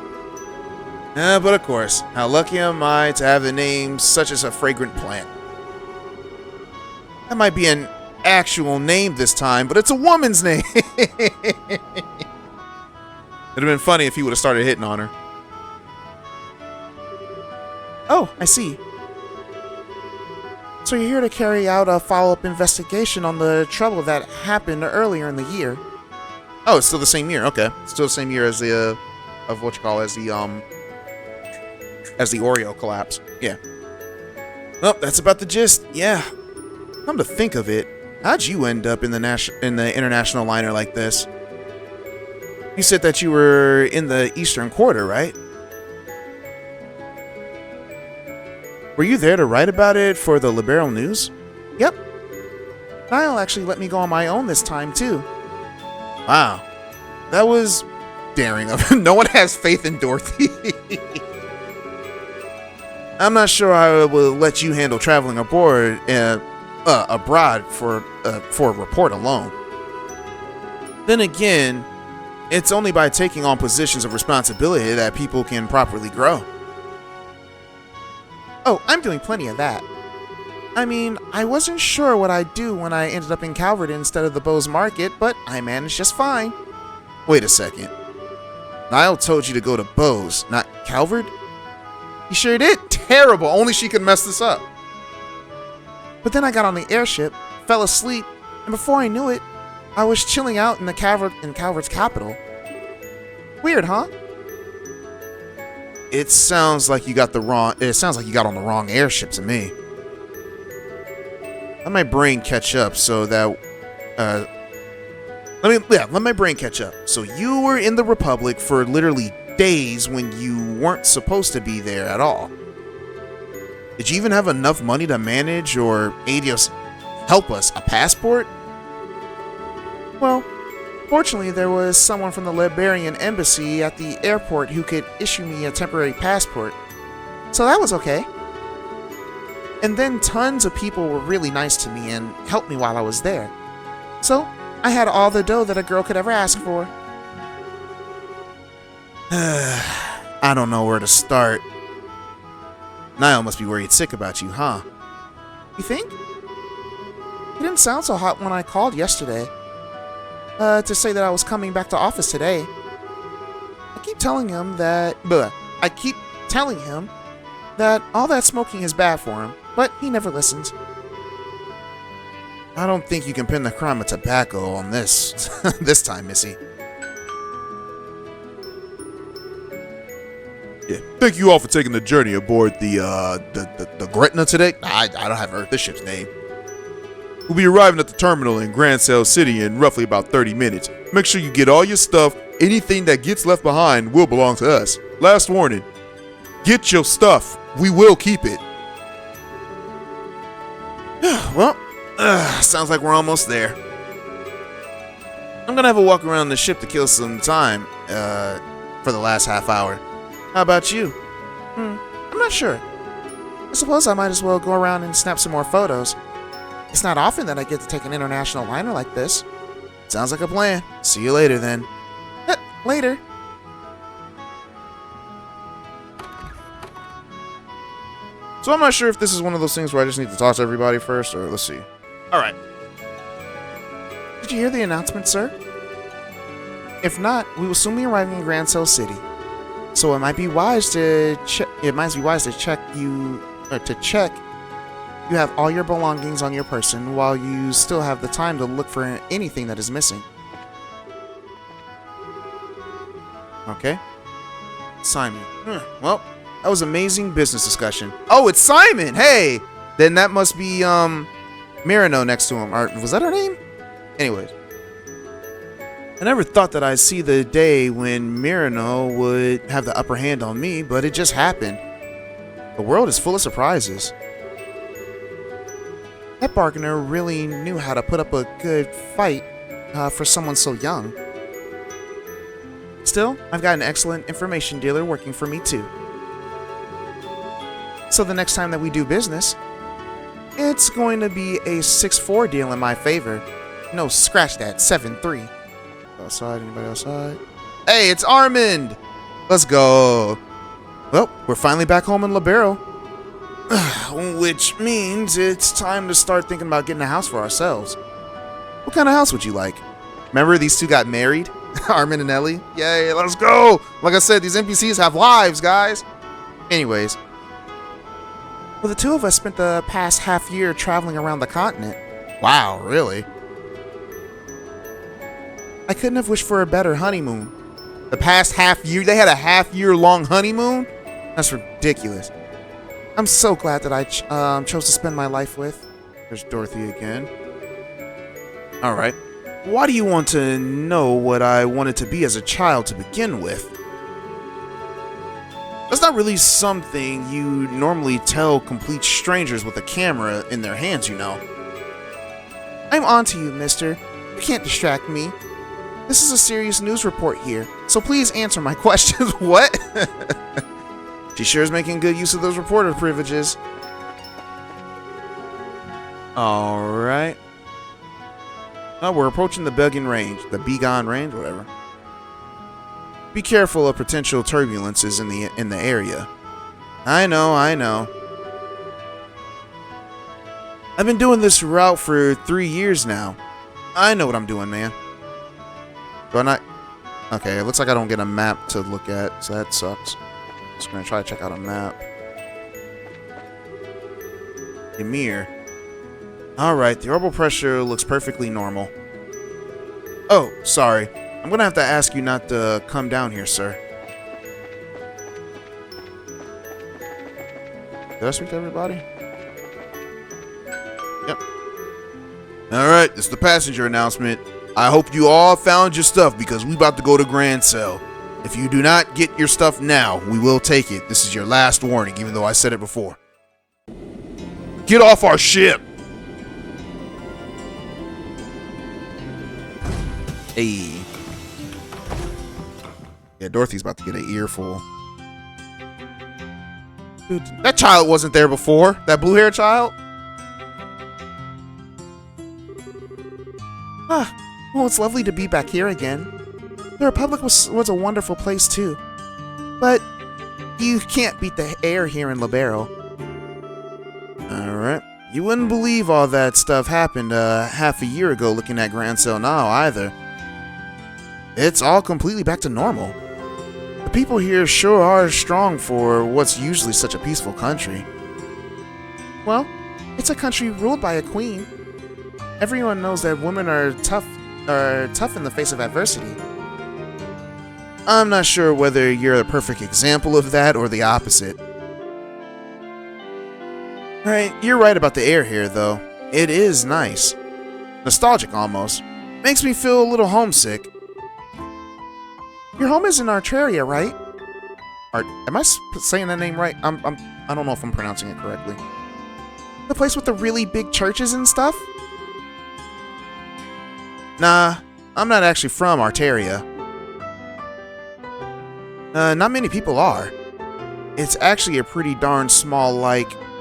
Speaker 1: But of course, how lucky am I to have a name such as a fragrant plant. That might be an actual name this time, but it's a woman's name. It'd have been funny if he would have started hitting on her. Oh, I see. So you're here to carry out a follow-up investigation on the trouble that happened earlier in the year. Oh, it's still the same year. Okay, still the same year as the of what you call as the Oreo collapse. Yeah. Well, that's about the gist. Yeah. Come to think of it, how'd you end up in the international liner like this? You said that you were in the Eastern Quarter, right? Were you there to write about it for the Liberal News? Yep. Niall actually let me go on my own this time, too. Wow. That was daring of him. No one has faith in Dorothy. I'm not sure I will let you handle traveling abroad for a report alone. Then again, it's only by taking on positions of responsibility that people can properly grow. Oh, I'm doing plenty of that. I mean, I wasn't sure what I'd do when I ended up in Calvert instead of the Bowes Market, but I managed just fine. Wait a second. Niall told you to go to Bowes, not Calvert? He sure did. Terrible. Only she could mess this up. But then I got on the airship, fell asleep, and before I knew it, I was chilling out in Calvert's capital. Weird, huh? It sounds like you got on the wrong airship to me. Let my brain catch up so that let my brain catch up. So you were in the Republic for literally days when you weren't supposed to be there at all. Did you even have enough money to manage or help us a passport? Well, fortunately there was someone from the Liberian embassy at the airport who could issue me a temporary passport. So that was okay. And then tons of people were really nice to me and helped me while I was there. So I had all the dough that a girl could ever ask for. I don't know where to start. Niall must be worried sick about you, huh? You think? He didn't sound so hot when I called yesterday. To say that I was coming back to office today. I keep telling him that all that smoking is bad for him, but he never listens. I don't think you can pin the crime of tobacco on this this time, Missy. Yeah, thank you all for taking the journey aboard the Gretna today. I don't have heard this ship's name. We'll be arriving at the terminal in Grand Sail City in roughly about 30 minutes. Make sure you get all your stuff. Anything that gets left behind will belong to us. Last warning. Get your stuff. We will keep it. Well, sounds like we're almost there. I'm gonna have a walk around the ship to kill some time for the last half hour. How about you? I'm not sure. I suppose I might as well go around and snap some more photos. It's not often that I get to take an international liner like this. Sounds like a plan. See you later then. Later. So I'm not sure if this is one of those things where I just need to talk to everybody first, or let's see. Alright. Did you hear the announcement, sir? If not, we will soon be arriving in Grand Cell City. So it might be wise to check you have all your belongings on your person while you still have the time to look for anything that is missing. Okay. Simon. Well, that was amazing business discussion. Oh, it's Simon! Hey! Then that must be, Mirano next to him. Or, was that her name? Anyways. I never thought that I'd see the day when Mirano would have the upper hand on me, but it just happened. The world is full of surprises. That bargainer really knew how to put up a good fight for someone so young. Still, I've got an excellent information dealer working for me too. So the next time that we do business, it's going to be a 6-4 deal in my favor. No, scratch that, 7-3. Outside, anybody outside? Hey, it's Armand! Let's go. Well, we're finally back home in Libero. Which means it's time to start thinking about getting a house for ourselves. What kind of house would you like? Remember these two got married? Armand and Ellie? Yay, let's go! Like I said, these NPCs have lives, guys! Anyways. Well, the two of us spent the past half year traveling around the continent. Wow, really? I couldn't have wished for a better honeymoon. The past half year? They had a half-year-long honeymoon? That's ridiculous. I'm so glad that I chose to spend my life with. There's Dorothy again. Alright. Why do you want to know what I wanted to be as a child to begin with? That's not really something you normally tell complete strangers with a camera in their hands, you know. I'm on to you, mister. You can't distract me. This is a serious news report here, so please answer my questions. What? She sure is making good use of those reporter privileges. Alright. Oh, we're approaching the Begon range. The Begon range, whatever. Be careful of potential turbulences in the area. I know. I've been doing this route for 3 years now. I know what I'm doing, man. Do I not? Okay, it looks like I don't get a map to look at, so that sucks. Just gonna try to check out a map. Ymir. Alright, the orbital pressure looks perfectly normal. Oh, sorry. I'm gonna have to ask you not to come down here, sir. Did I speak to everybody? Yep. Alright, this is the passenger announcement. I hope you all found your stuff because we about to go to Grand Cell. If you do not get your stuff now, we will take it. This is your last warning, even though I said it before. Get off our ship! Hey. Yeah, Dorothy's about to get an earful. Dude, that child wasn't there before. That blue-haired child. Well, it's lovely to be back here again. The Republic was a wonderful place, too. But you can't beat the air here in Libero. Alright. You wouldn't believe all that stuff happened half a year ago looking at Grand Cell now, either. It's all completely back to normal. The people here sure are strong for what's usually such a peaceful country. Well, it's a country ruled by a queen. Everyone knows that women are tough in the face of adversity. I'm not sure whether you're the perfect example of that or the opposite. Right, you're right about the air here, though. It is nice. Nostalgic, almost. Makes me feel a little homesick. Your home is in Artraria, right? Am I saying that name right? I don't know if I'm pronouncing it correctly. The place with the really big churches and stuff? Nah, I'm not actually from Artaria. Not many people are. It's actually a pretty darn small,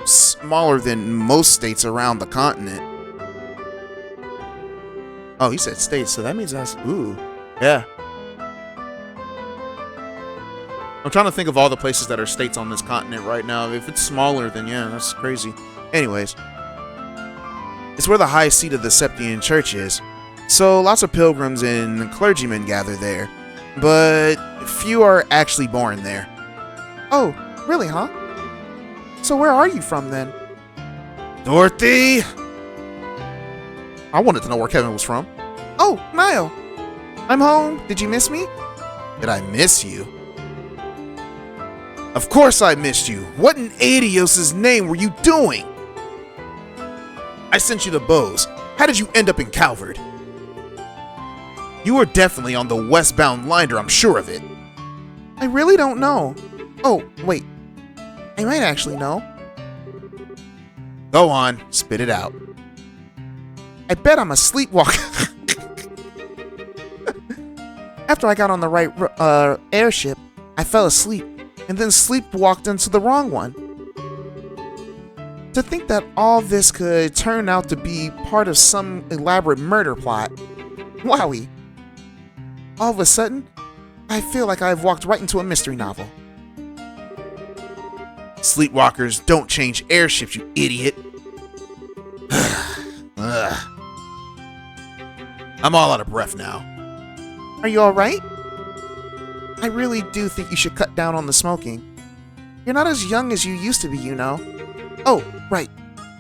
Speaker 1: smaller than most states around the continent. Oh, he said states, so that means that's, ooh, yeah. I'm trying to think of all the places that are states on this continent right now. If it's smaller, then yeah, that's crazy. Anyways, it's where the high seat of the Septian Church is, so lots of pilgrims and clergymen gather there, but few are actually born there. Oh, really, huh? So where are you from then? Dorothy! I wanted to know where Kevin was from. Oh, Niall. I'm home. Did you miss me? Did I miss you? Of course I missed you. What in Adios's name were you doing? I sent you the bows. How did you end up in Calvert? You were definitely on the westbound liner, I'm sure of it. I really don't know. Oh, wait. I might actually know. Go on, spit it out. I bet I'm a sleepwalker. After I got on the right airship, I fell asleep and then sleepwalked into the wrong one. To think that all this could turn out to be part of some elaborate murder plot. Wowie. All of a sudden, I feel like I've walked right into a mystery novel. Sleepwalkers don't change airships, you idiot. I'm all out of breath now. Are you alright? I really do think you should cut down on the smoking. You're not as young as you used to be, you know. Oh, right.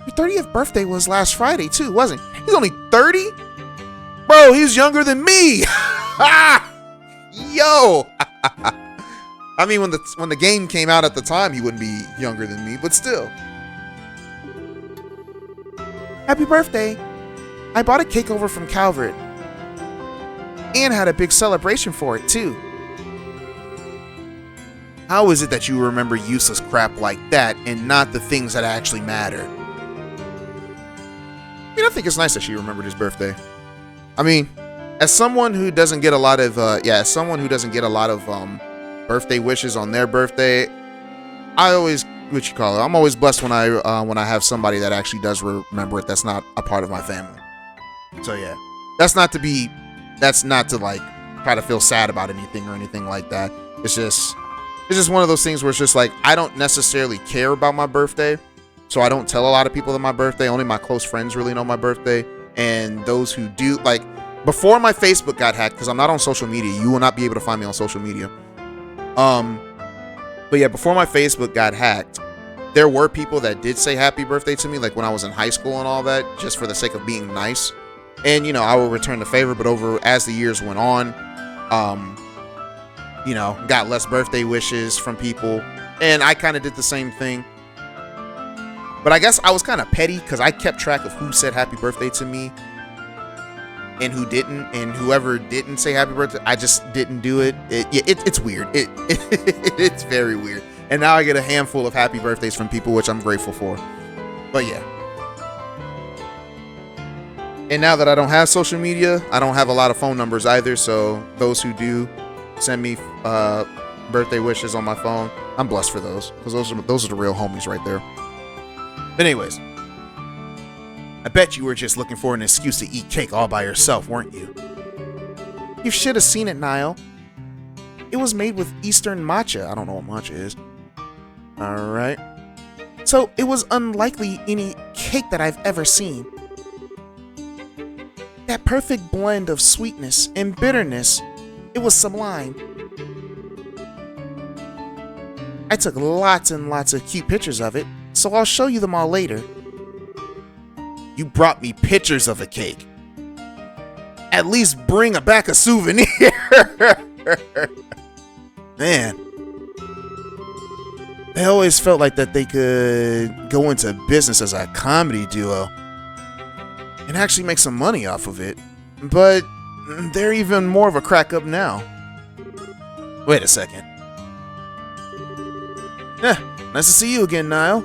Speaker 1: Your 30th birthday was last Friday, too, wasn't it? He's only 30? Bro, he's younger than me! Yo! I mean, when the game came out at the time, he wouldn't be younger than me, but still. Happy birthday! I bought a cake over from Calvert. And had a big celebration for it, too. How is it that you remember useless crap like that and not the things that actually matter? I mean, I think it's nice that she remembered his birthday. I mean, as someone who doesn't get a lot of, birthday wishes on their birthday, I'm always blessed when I have somebody that actually does remember it. That's not a part of my family. So yeah, that's not to like try to feel sad about anything or anything like that. It's just one of those things where it's just like, I don't necessarily care about my birthday, so I don't tell a lot of people that my birthday. Only my close friends really know my birthday, and those who do, like, before my Facebook got hacked, because I'm not on social media, you will not be able to find me on social media. But yeah, before my Facebook got hacked, there were people that did say happy birthday to me, like when I was in high school and all that, just for the sake of being nice. And, you know, I will return the favor, but as the years went on, you know, got less birthday wishes from people, and I kind of did the same thing. But I guess I was kind of petty because I kept track of who said happy birthday to me and who didn't, and whoever didn't say happy birthday, I just didn't do it. It's weird. It's very weird. And now I get a handful of happy birthdays from people, which I'm grateful for. But yeah. And now that I don't have social media, I don't have a lot of phone numbers either, so those who do send me birthday wishes on my phone, I'm blessed for those, because those are the real homies right there. But anyways, I bet you were just looking for an excuse to eat cake all by yourself, weren't you? You should have seen it, Niall. It was made with Eastern matcha. I don't know what matcha is. Alright. So it was unlikely any cake that I've ever seen. That perfect blend of sweetness and bitterness, it was sublime. I took lots and lots of cute pictures of it, so I'll show you them all later. You brought me pictures of a cake. At least bring back a souvenir. Man. They always felt like that they could go into business as a comedy duo and actually make some money off of it. But they're even more of a crack up now. Wait a second. Nice to see you again, Niall.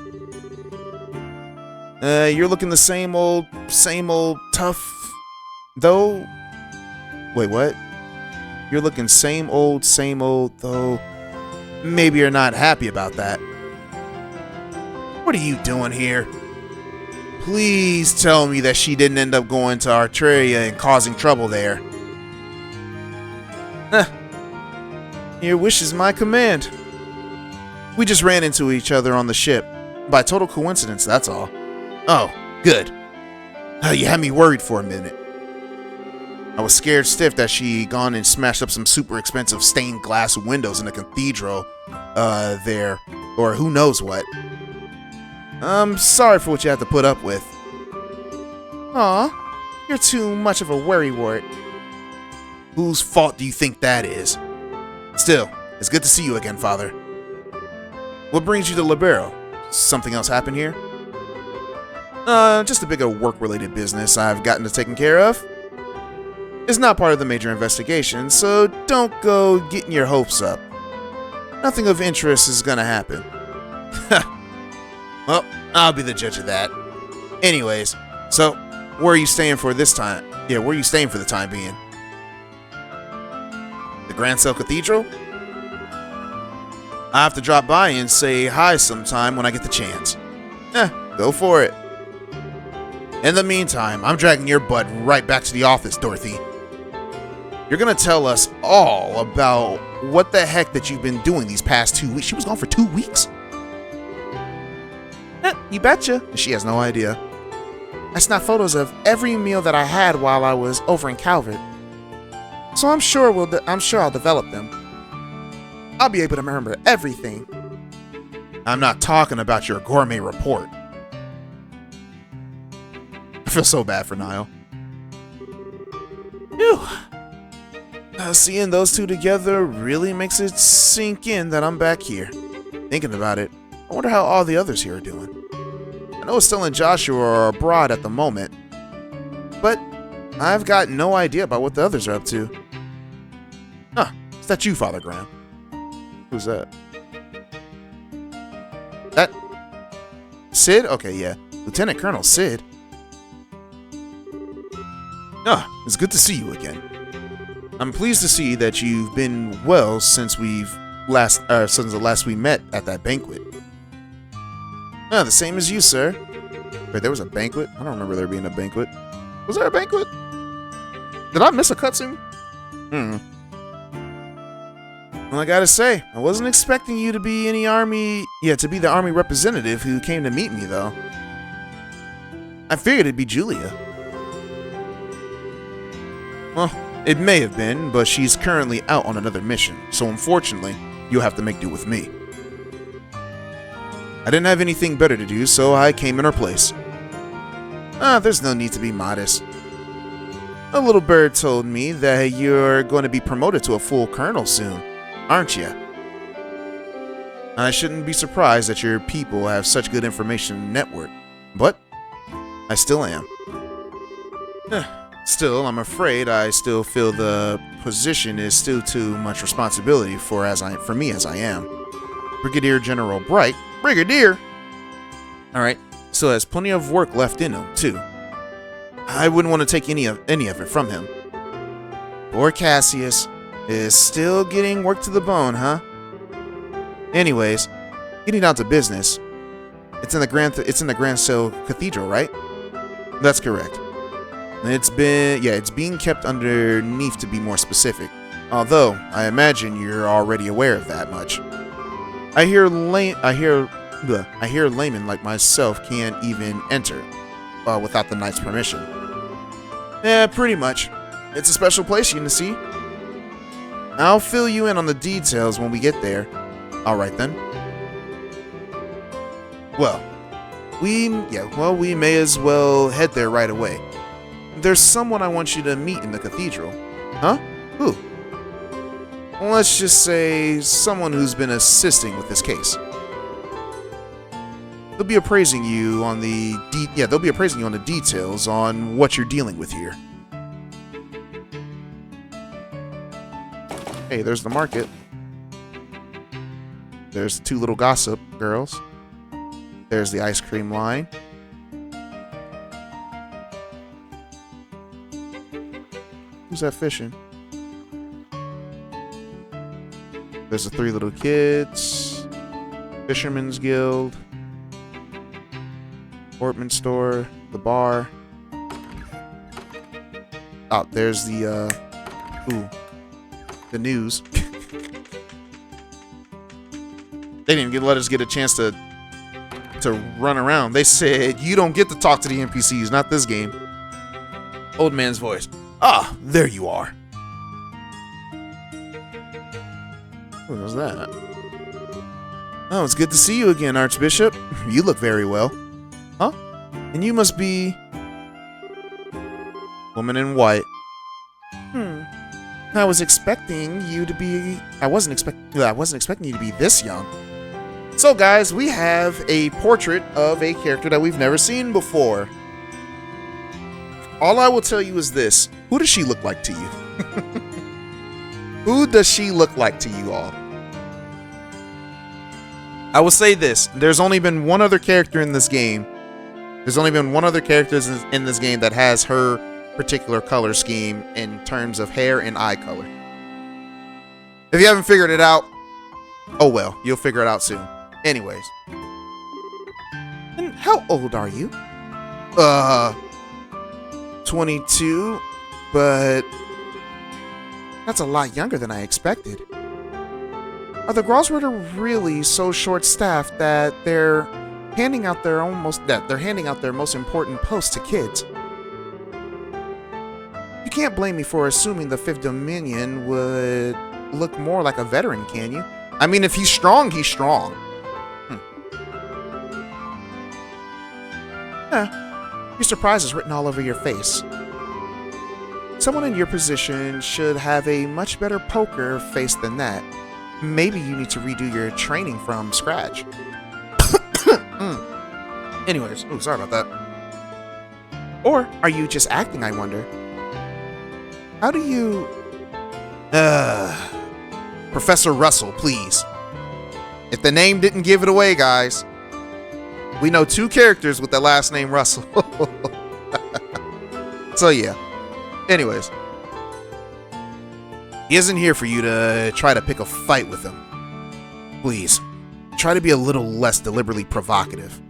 Speaker 1: You're looking the same old tough, though. Wait, what? You're looking same old, though. Maybe you're not happy about that. What are you doing here? Please tell me that she didn't end up going to Arteria and causing trouble there. Your wish is my command. We just ran into each other on the ship. By total coincidence, that's all. Oh, good. You had me worried for a minute. I was scared stiff that she gone and smashed up some super expensive stained glass windows in the cathedral there, or who knows what. I'm sorry for what you had to put up with. Aw, you're too much of a worrywart. Whose fault do you think that is? Still, it's good to see you again, Father. What brings you to Libero? Something else happen here? Just a bigger work-related business I've gotten to taken care of. It's not part of the major investigation, so don't go getting your hopes up. Nothing of interest is gonna happen. Well, I'll be the judge of that. Anyways, so, where are you staying for this time? Yeah, where are you staying for the time being? The Grand Cell Cathedral? I have to drop by and say hi sometime when I get the chance. Go for it. In the meantime, I'm dragging your butt right back to the office, Dorothy. You're gonna tell us all about what the heck that you've been doing these past 2 weeks. She was gone for 2 weeks? You betcha. She has no idea. I snapped photos of every meal that I had while I was over in Calvert. So I'm sure I'll develop them. I'll be able to remember everything. I'm not talking about your gourmet report. I feel so bad for Niall. Phew. Seeing those two together really makes it sink in that I'm back here. Thinking about it, I wonder how all the others here are doing. I know Estelle and Joshua are abroad at the moment, but I've got no idea about what the others are up to. Huh, is that you, Father Graham? Who's that? That... Sid? Okay, yeah. Lieutenant Colonel Sid. It's good to see you again. I'm pleased to see that you've been well since the last we met at that banquet. The same as you, sir. Wait, there was a banquet? I don't remember there being a banquet. Was there a banquet? Did I miss a cutscene? Well, I gotta say, I wasn't expecting you to be the army representative who came to meet me, though. I figured it'd be Julia. Well, it may have been, but she's currently out on another mission, so unfortunately, you'll have to make do with me. I didn't have anything better to do, so I came in her place. There's no need to be modest. A little bird told me that you're going to be promoted to a full colonel soon, aren't you? I shouldn't be surprised that your people have such good information network, but I still am. Still, I'm afraid I still feel the position is still too much responsibility for me as I am. Brigadier General Bright. Brigadier! Alright, still has plenty of work left in him, too. I wouldn't want to take any of it from him. Poor Cassius is still getting work to the bone, huh? Anyways, getting down to business. It's in the Grand Cell Cathedral, right? That's correct. It's being kept underneath to be more specific. Although, I imagine you're already aware of that much. I hear laymen like myself can't even enter without the knight's permission. Yeah, pretty much. It's a special place, you see. I'll fill you in on the details when we get there. Alright then. Well, we may as well head there right away. There's someone I want you to meet in the cathedral. Huh? Who? Let's just say someone who's been assisting with this case. They'll be appraising you on the details on what you're dealing with here. Hey, there's the market. There's two little gossip girls. There's the ice cream line. Who's that fishing? There's the three little kids. Fisherman's Guild. Portman store. The bar. Oh, there's the news. They didn't let us get a chance to run around. They said, you don't get to talk to the NPCs, not this game. Old man's voice. Ah, there you are. What was that? Oh, it's good to see you again, Archbishop. You look very well. Huh? And you must be... Woman in white. I wasn't expecting you to be this young. So guys, we have a portrait of a character that we've never seen before. All I will tell you is this. Who does she look like to you? Who does she look like to you all? I will say this. There's only been one other character in this game. There's only been one other character in this game that has her particular color scheme in terms of hair and eye color. If you haven't figured it out, oh well, you'll figure it out soon. Anyways. And how old are you? 22, but that's a lot younger than I expected. Are the Grosritter really so short-staffed that they're handing out their most important posts to kids? You can't blame me for assuming the Fifth Dominion would look more like a veteran, can you? I mean, if he's strong, he's strong. Your surprise is written all over your face. Someone in your position should have a much better poker face than that. Maybe you need to redo your training from scratch. Anyways, oh, sorry about that. Or are you just acting, I wonder? How do you... Professor Russell, please. If the name didn't give it away, guys. We know two characters with the last name Russell. So yeah. Anyways. He isn't here for you to try to pick a fight with him. Please. Try to be a little less deliberately provocative.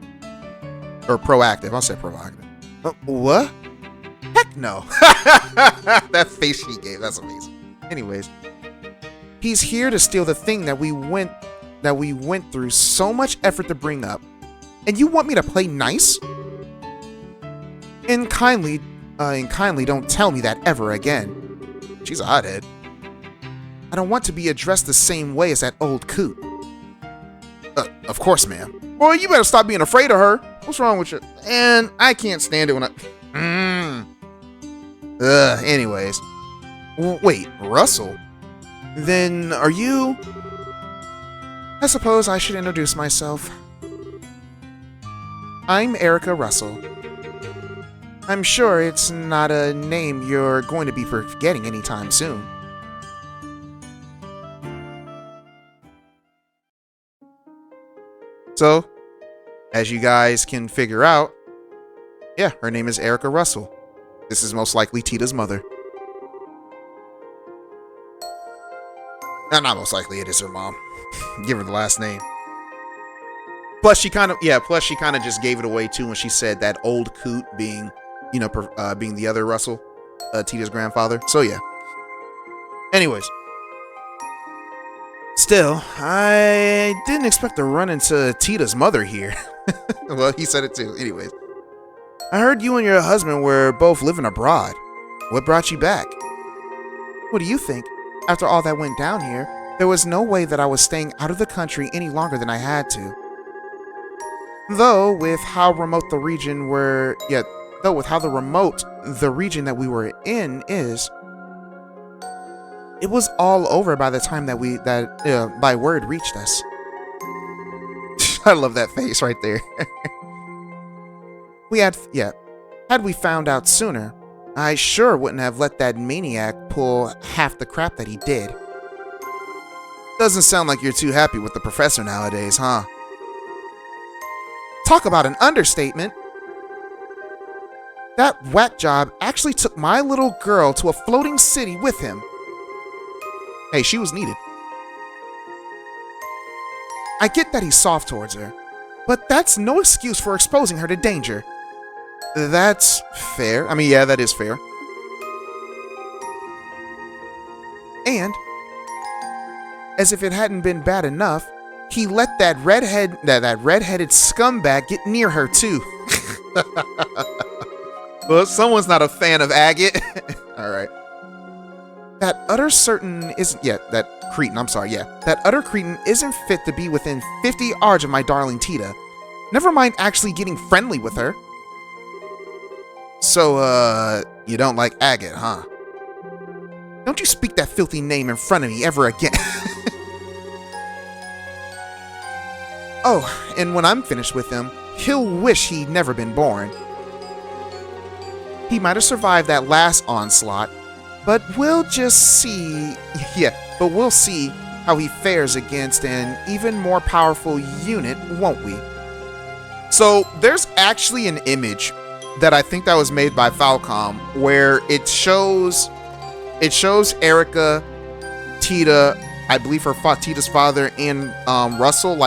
Speaker 1: Or proactive. I'll say provocative. What? Heck no. That face she gave. That's amazing. Anyways. He's here to steal the thing that we went through so much effort to bring up. And you want me to play nice? And kindly don't tell me that ever again. She's a hothead. I don't want to be addressed the same way as that old coot. Of course, ma'am. Boy, you better stop being afraid of her. What's wrong with you? And I can't stand it when anyways. Wait, Russell? Then are you... I suppose I should introduce myself. I'm Erica Russell. I'm sure it's not a name you're going to be forgetting anytime soon. So, as you guys can figure out, yeah, her name is Erica Russell. This is most likely Tita's mother. Not most likely, it is her mom. Give her the last name. Plus, she kind of just gave it away too when she said that old coot being, being the other Russell, Tita's grandfather. So yeah. Anyways. Still, I didn't expect to run into Tita's mother here. Well, he said it too. Anyways. I heard you and your husband were both living abroad. What brought you back? What do you think? After all that went down here, there was no way that I was staying out of the country any longer than I had to. Though with how remote the region that we were in is, it was all over by the time that by word reached us. I love that face right there. Had we found out sooner, I sure wouldn't have let that maniac pull half the crap that he did. Doesn't sound like you're too happy with the professor nowadays, huh? Talk about an understatement. That whack job actually took my little girl to a floating city with him. Hey, she was needed. I get that he's soft towards her, but that's no excuse for exposing her to danger. That's fair. I mean, yeah, that is fair. And, as if it hadn't been bad enough, he let that redheaded scumbag get near her too. Well, someone's not a fan of agate. All right. That utter cretin isn't fit to be within 50 yards of my darling Tita. Never mind actually getting friendly with her. So, you don't like agate, huh? Don't you speak that filthy name in front of me ever again. Oh, and when I'm finished with him, he'll wish he'd never been born. He might have survived that last onslaught, but we'll just see. But we'll see how he fares against an even more powerful unit, won't we? So there's actually an image that I think that was made by Falcom where it shows Erica, Tita, I believe Tita's father, and Russell,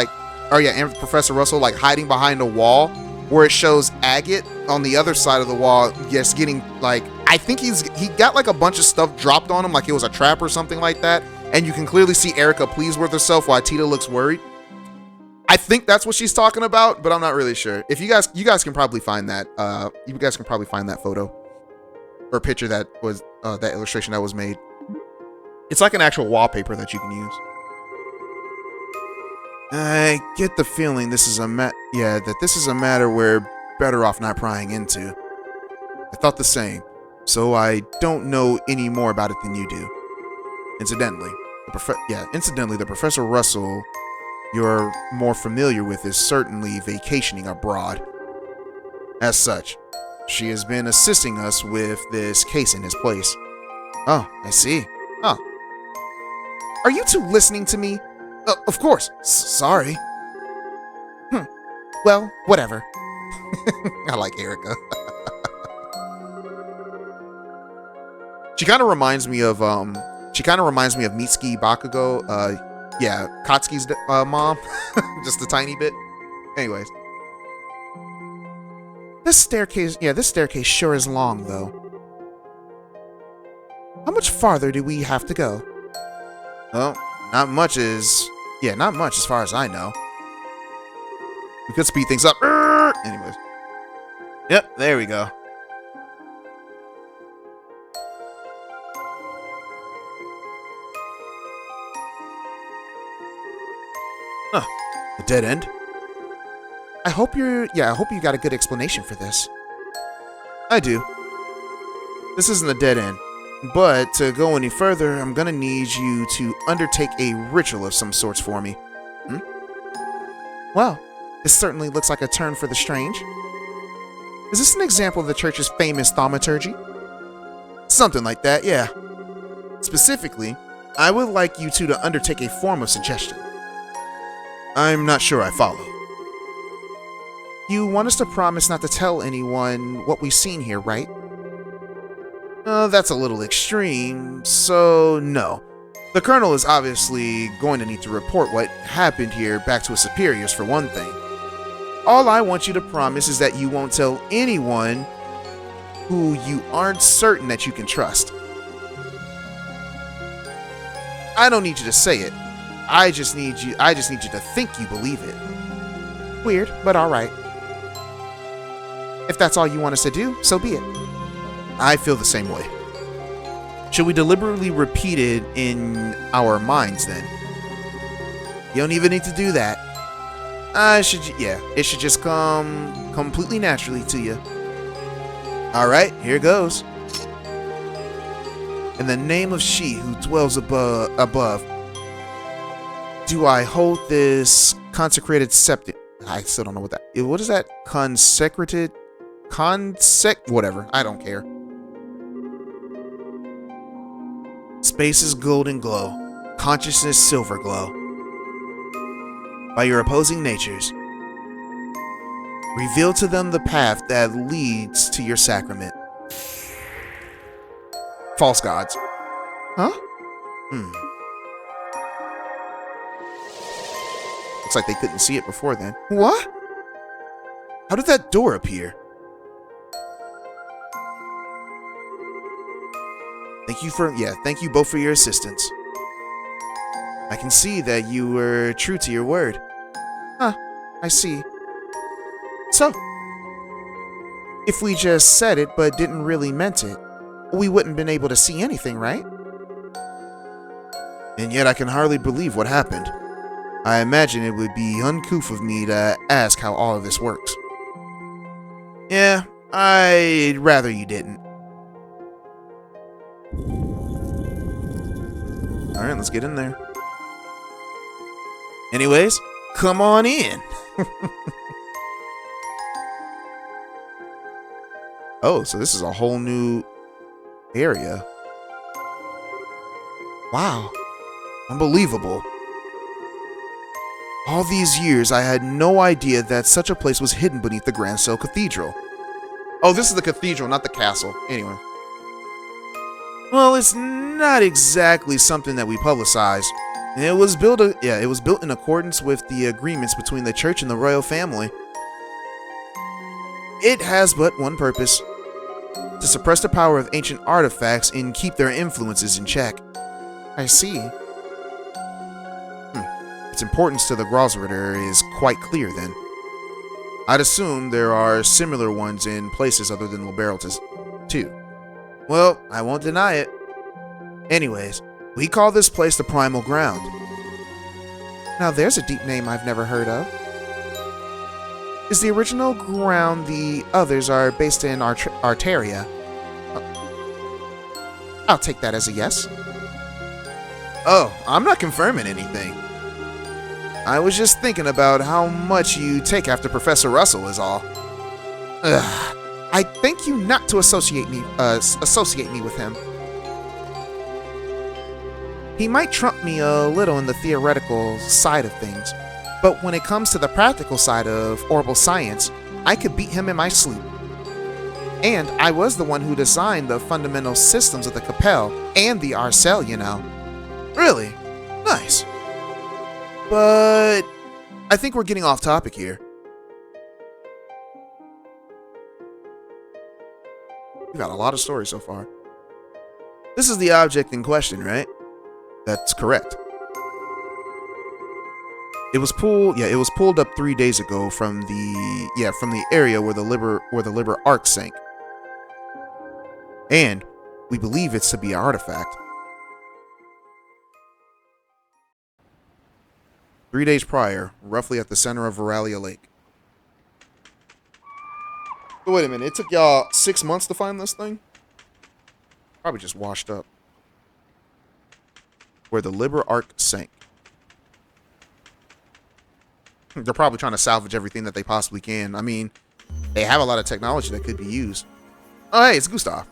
Speaker 1: and Professor Russell, like hiding behind a wall, where it shows Agate on the other side of the wall, just getting like, I think he got like a bunch of stuff dropped on him, like it was a trap or something like that, and you can clearly see Erica pleased with herself while Tita looks worried. I think that's what she's talking about, but I'm not really sure. If you guys can probably find that, photo or picture that was that illustration that was made. It's like an actual wallpaper that you can use. I get the feeling this is a matter we're better off not prying into. I thought the same, so I don't know any more about it than you do. Incidentally, the Professor Russell you're more familiar with is certainly vacationing abroad. As such, she has been assisting us with this case in his place. Oh, I see. Oh. Are you two listening to me? Of course. Sorry. Well, whatever. I like Erica. She kind of reminds me of Mitsuki Bakugo. Katsuki's mom. Just a tiny bit. Anyways. This staircase sure is long, though. How much farther do we have to go? Well, not much as far as I know. We could speed things up. Anyways. Yep, there we go. Huh. A dead end? I hope you got a good explanation for this. I do. This isn't a dead end. But to go any further, I'm gonna need you to undertake a ritual of some sorts for me. Well, this certainly looks like a turn for the strange. Is this an example of the church's famous thaumaturgy? Something like that, yeah. Specifically, I would like you two to undertake a form of suggestion. I'm not sure I follow. You want us to promise not to tell anyone what we've seen here, right? That's a little extreme, so no. The Colonel is obviously going to need to report what happened here back to his superiors for one thing. All I want you to promise is that you won't tell anyone who you aren't certain that you can trust. I don't need you to say it. I just need you to think you believe it. Weird, but alright. If that's all you want us to do, so be it. I feel the same way. Should we deliberately repeat it in our minds then? You don't even need to do that. It should just come completely naturally to you. Alright, here goes. In the name of she who dwells above, do I hold this consecrated scepter? I still don't know what that is. What is that? Consecrated? Whatever. I don't care. Space's golden glow. Consciousness silver glow. By your opposing natures, reveal to them the path that leads to your sacrament. False gods. Huh? Looks like they couldn't see it before then. What? How did that door appear? Thank you both for your assistance. I can see that you were true to your word. Huh, I see. So, if we just said it but didn't really meant it, we wouldn't been able to see anything, right? And yet I can hardly believe what happened. I imagine it would be uncouth of me to ask how all of this works. Yeah, I'd rather you didn't. Alright, let's get in there. Anyways, come on in. Oh, so this is a whole new area. Wow. Unbelievable. All these years, I had no idea that such a place was hidden beneath the Grand Cell Cathedral. Oh, this is the cathedral, not the castle. Anyway. Well, it's not exactly something that we publicize. And it was built in accordance with the agreements between the church and the royal family. It has but one purpose: to suppress the power of ancient artifacts and keep their influences in check. I see. Its importance to the Grosritter is quite clear then. I'd assume there are similar ones in places other than Liberaltus, too. Well, I won't deny it. Anyways, we call this place the Primal Ground. Now there's a deep name I've never heard of. Is the original ground the others are based in Arteria? I'll take that as a yes. Oh, I'm not confirming anything. I was just thinking about how much you take after Professor Russell is all. Ugh. I thank you not to associate me with him. He might trump me a little in the theoretical side of things, but when it comes to the practical side of orbital science, I could beat him in my sleep. And I was the one who designed the fundamental systems of the Capel and the Arcel, you know. Really? Nice. But I think we're getting off topic here. We've got a lot of stories so far. This is the object in question, right? That's correct. It was pulled up 3 days ago from the area where the Liber Ark sank. And we believe it's to be an artifact. 3 days prior, roughly at the center of Veralia Lake. So wait a minute, it took y'all 6 months to find this thing? Probably just washed up. Where the Liber Ark sank. They're probably trying to salvage everything that they possibly can. I mean, they have a lot of technology that could be used. Oh, hey, it's Gustav.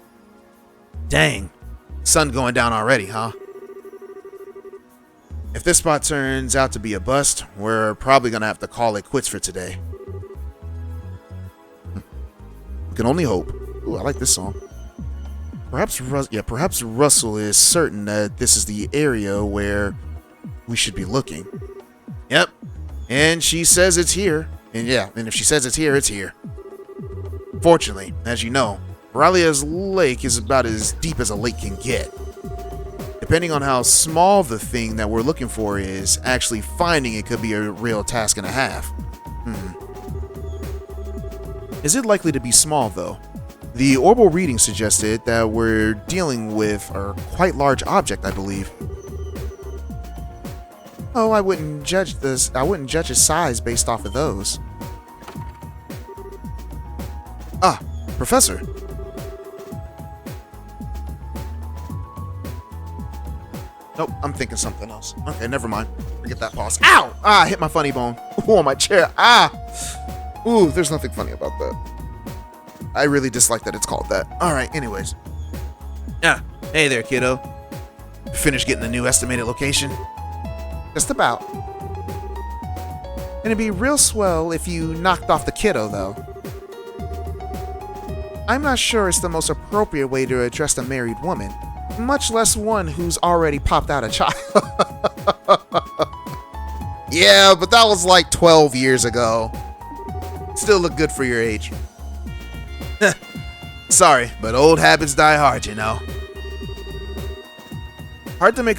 Speaker 1: Dang. Sun going down already, huh? If this spot turns out to be a bust, we're probably going to have to call it quits for today. We can only hope. Ooh, I like this song. Perhaps Russell is certain that this is the area where we should be looking. Yep. And she says it's here. And if she says it's here, it's here. Fortunately, as you know, Veralia's lake is about as deep as a lake can get. Depending on how small the thing that we're looking for is, actually finding it could be a real task and a half. Is it likely to be small, though? The orbital reading suggested that we're dealing with a quite large object, I believe. Oh, I wouldn't judge its size based off of those. Ah, Professor. Nope, I'm thinking something else. Okay, never mind. Forget that pause. Ow! Ah, I hit my funny bone. Ooh, on my chair. Ah! Ooh, there's nothing funny about that. I really dislike that it's called that. Alright, anyways. Ah, hey there, kiddo. You finished getting the new estimated location? Just about. It'd be real swell if you knocked off the kiddo, though. I'm not sure it's the most appropriate way to address a married woman, much less one who's already popped out a child. Yeah, but that was like 12 years ago. Still look good for your age. Sorry, but old habits die hard, you know. Hard to make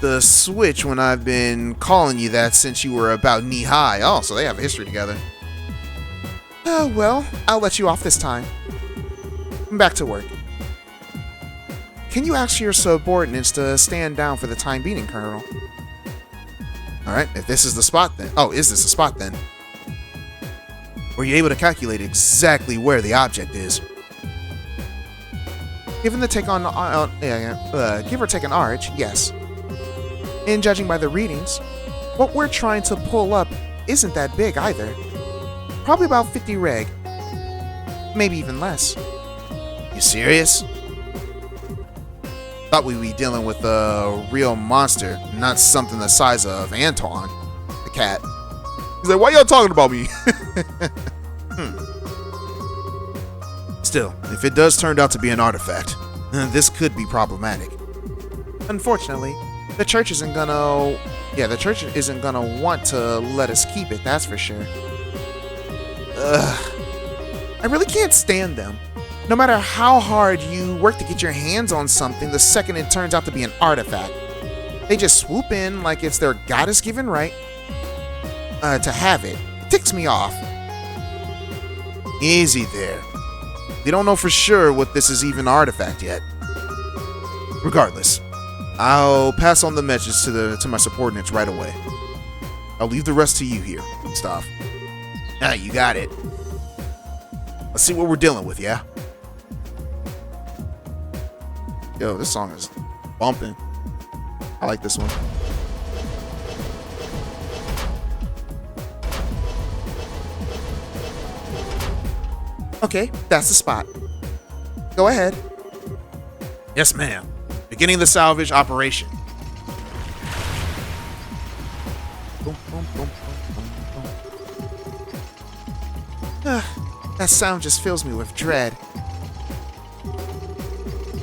Speaker 1: the switch when I've been calling you that since you were about knee-high. Oh, so they have a history together. Well, I'll let you off this time. Back to work. Can you ask your subordinates to stand down for the time being, Colonel? Alright, if this is the spot then. Oh, is this the spot then? Were you able to calculate exactly where the object is? Given the take on, give or take an arch, yes. And judging by the readings, what we're trying to pull up isn't that big either. Probably about 50 reg. Maybe even less. You serious? Thought we'd be dealing with a real monster, not something the size of Antoine, the cat. He's like, why y'all talking about me? Still, if it does turn out to be an artifact, this could be problematic. Unfortunately, the church isn't gonna want to let us keep it, that's for sure. I really can't stand them. No matter how hard you work to get your hands on something, the second it turns out to be an artifact, they just swoop in like it's their goddess-given right to have it. It ticks me off. Easy there. We don't know for sure what this is even an artifact yet. Regardless, I'll pass on the message to my subordinates right away. I'll leave the rest to you here, Staff. Ah, you got it. Let's see what we're dealing with, yeah? Yo, this song is bumping. I like this one. Okay, that's the spot. Go ahead. Yes, ma'am. Beginning the salvage operation. Boom, boom, boom, boom, boom. That sound just fills me with dread.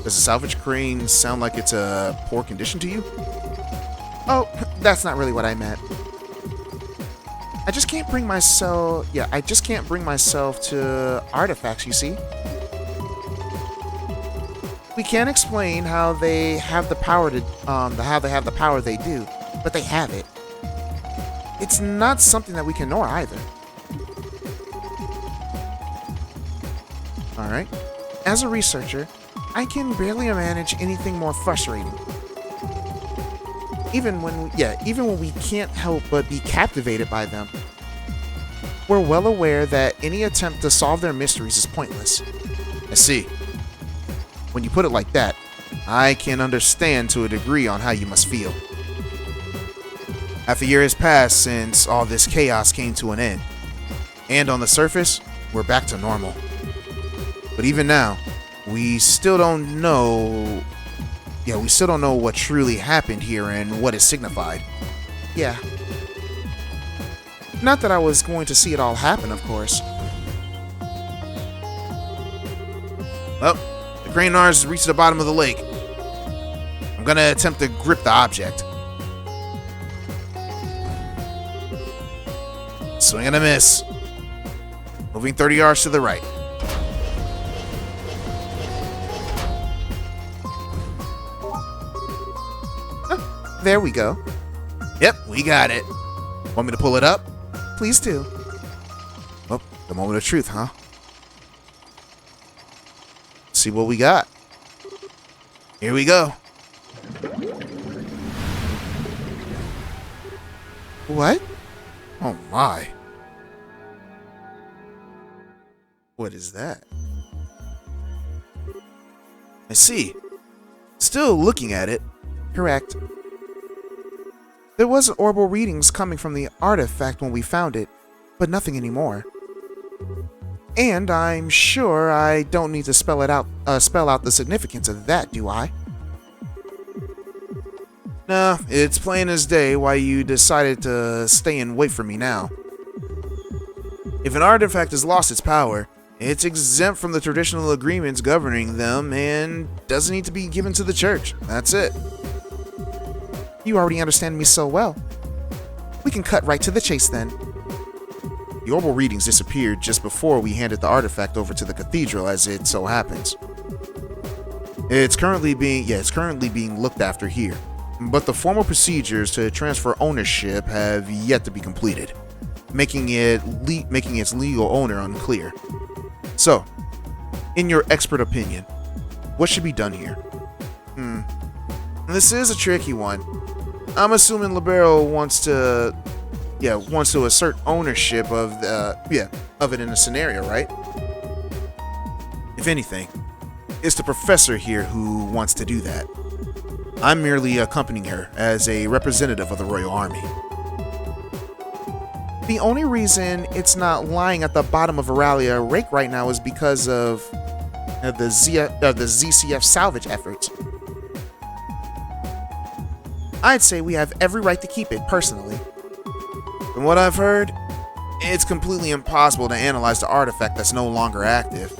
Speaker 1: Does the salvage crane sound like it's a poor condition to you? Oh, that's not really what I meant. I just can't bring myself to artifacts, you see. We can't explain how they have the power they do, but they have it. It's not something that we can ignore either. Alright. As a researcher, I can barely manage anything more frustrating. Even when we can't help but be captivated by them. We're well aware that any attempt to solve their mysteries is pointless. I see. When you put it like that, I can understand to a degree on how you must feel. Half a year has passed since all this chaos came to an end. And on the surface, we're back to normal. But even now, we still don't know what truly happened here and what it signified. Yeah. Not that I was going to see it all happen, of course. Well, the crane arms has reached the bottom of the lake. I'm gonna attempt to grip the object. Swing and a miss. Moving 30 yards to the right. There we go. Yep, we got it. Want me to pull it up? Please do. Oh, the moment of truth, huh? Let's see what we got. Here we go. What? Oh my. What is that? I see. Still looking at it. Correct. There was orbital readings coming from the artifact when we found it, but nothing anymore. And I'm sure I don't need to spell out the significance of that, do I? Nah, it's plain as day why you decided to stay and wait for me now. If an artifact has lost its power, it's exempt from the traditional agreements governing them and doesn't need to be given to the church. That's it. You already understand me so well. We can cut right to the chase then. The orbital readings disappeared just before we handed the artifact over to the cathedral, as it so happens. It's currently being looked after here, but the formal procedures to transfer ownership have yet to be completed, making its legal owner unclear. So, in your expert opinion, what should be done here? This is a tricky one. I'm assuming Libero wants to assert ownership of it in a scenario, right? If anything, it's the professor here who wants to do that. I'm merely accompanying her as a representative of the Royal Army. The only reason it's not lying at the bottom of Auralia Rake right now is because of the ZCF salvage efforts. I'd say we have every right to keep it, personally. From what I've heard, it's completely impossible to analyze the artifact that's no longer active.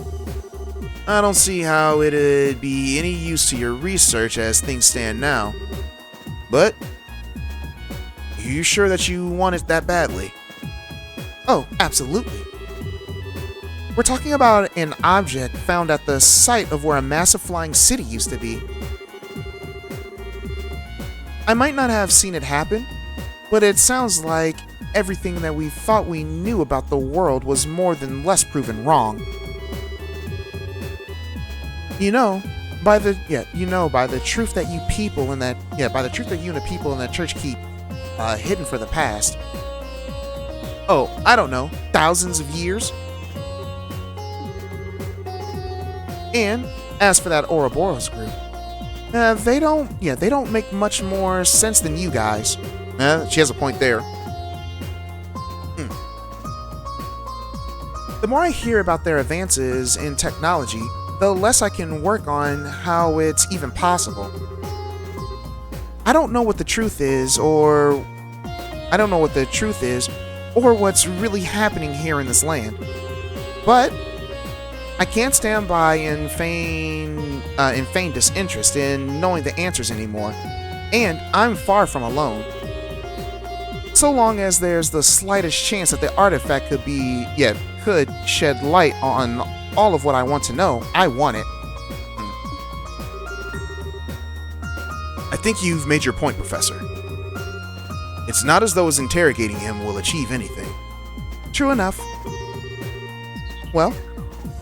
Speaker 1: I don't see how it'd be any use to your research as things stand now. But, are you sure that you want it that badly? Oh, absolutely. We're talking about an object found at the site of where a massive flying city used to be. I might not have seen it happen, but it sounds like everything that we thought we knew about the world was more than less proven wrong. By the truth that you and the people in that church keep hidden for the past. Oh, I don't know, thousands of years. And as for that Ouroboros group, they don't make much more sense than you guys. She has a point there. The more I hear about their advances in technology, the less I can work on how it's even possible. I don't know what the truth is, or what's really happening here in this land. But I can't stand by in feign disinterest in knowing the answers anymore, and I'm far from alone. So long as there's the slightest chance that the artifact could shed light on all of what I want to know, I want it. I think you've made your point, Professor. It's not as though interrogating him will achieve anything. True enough. Well,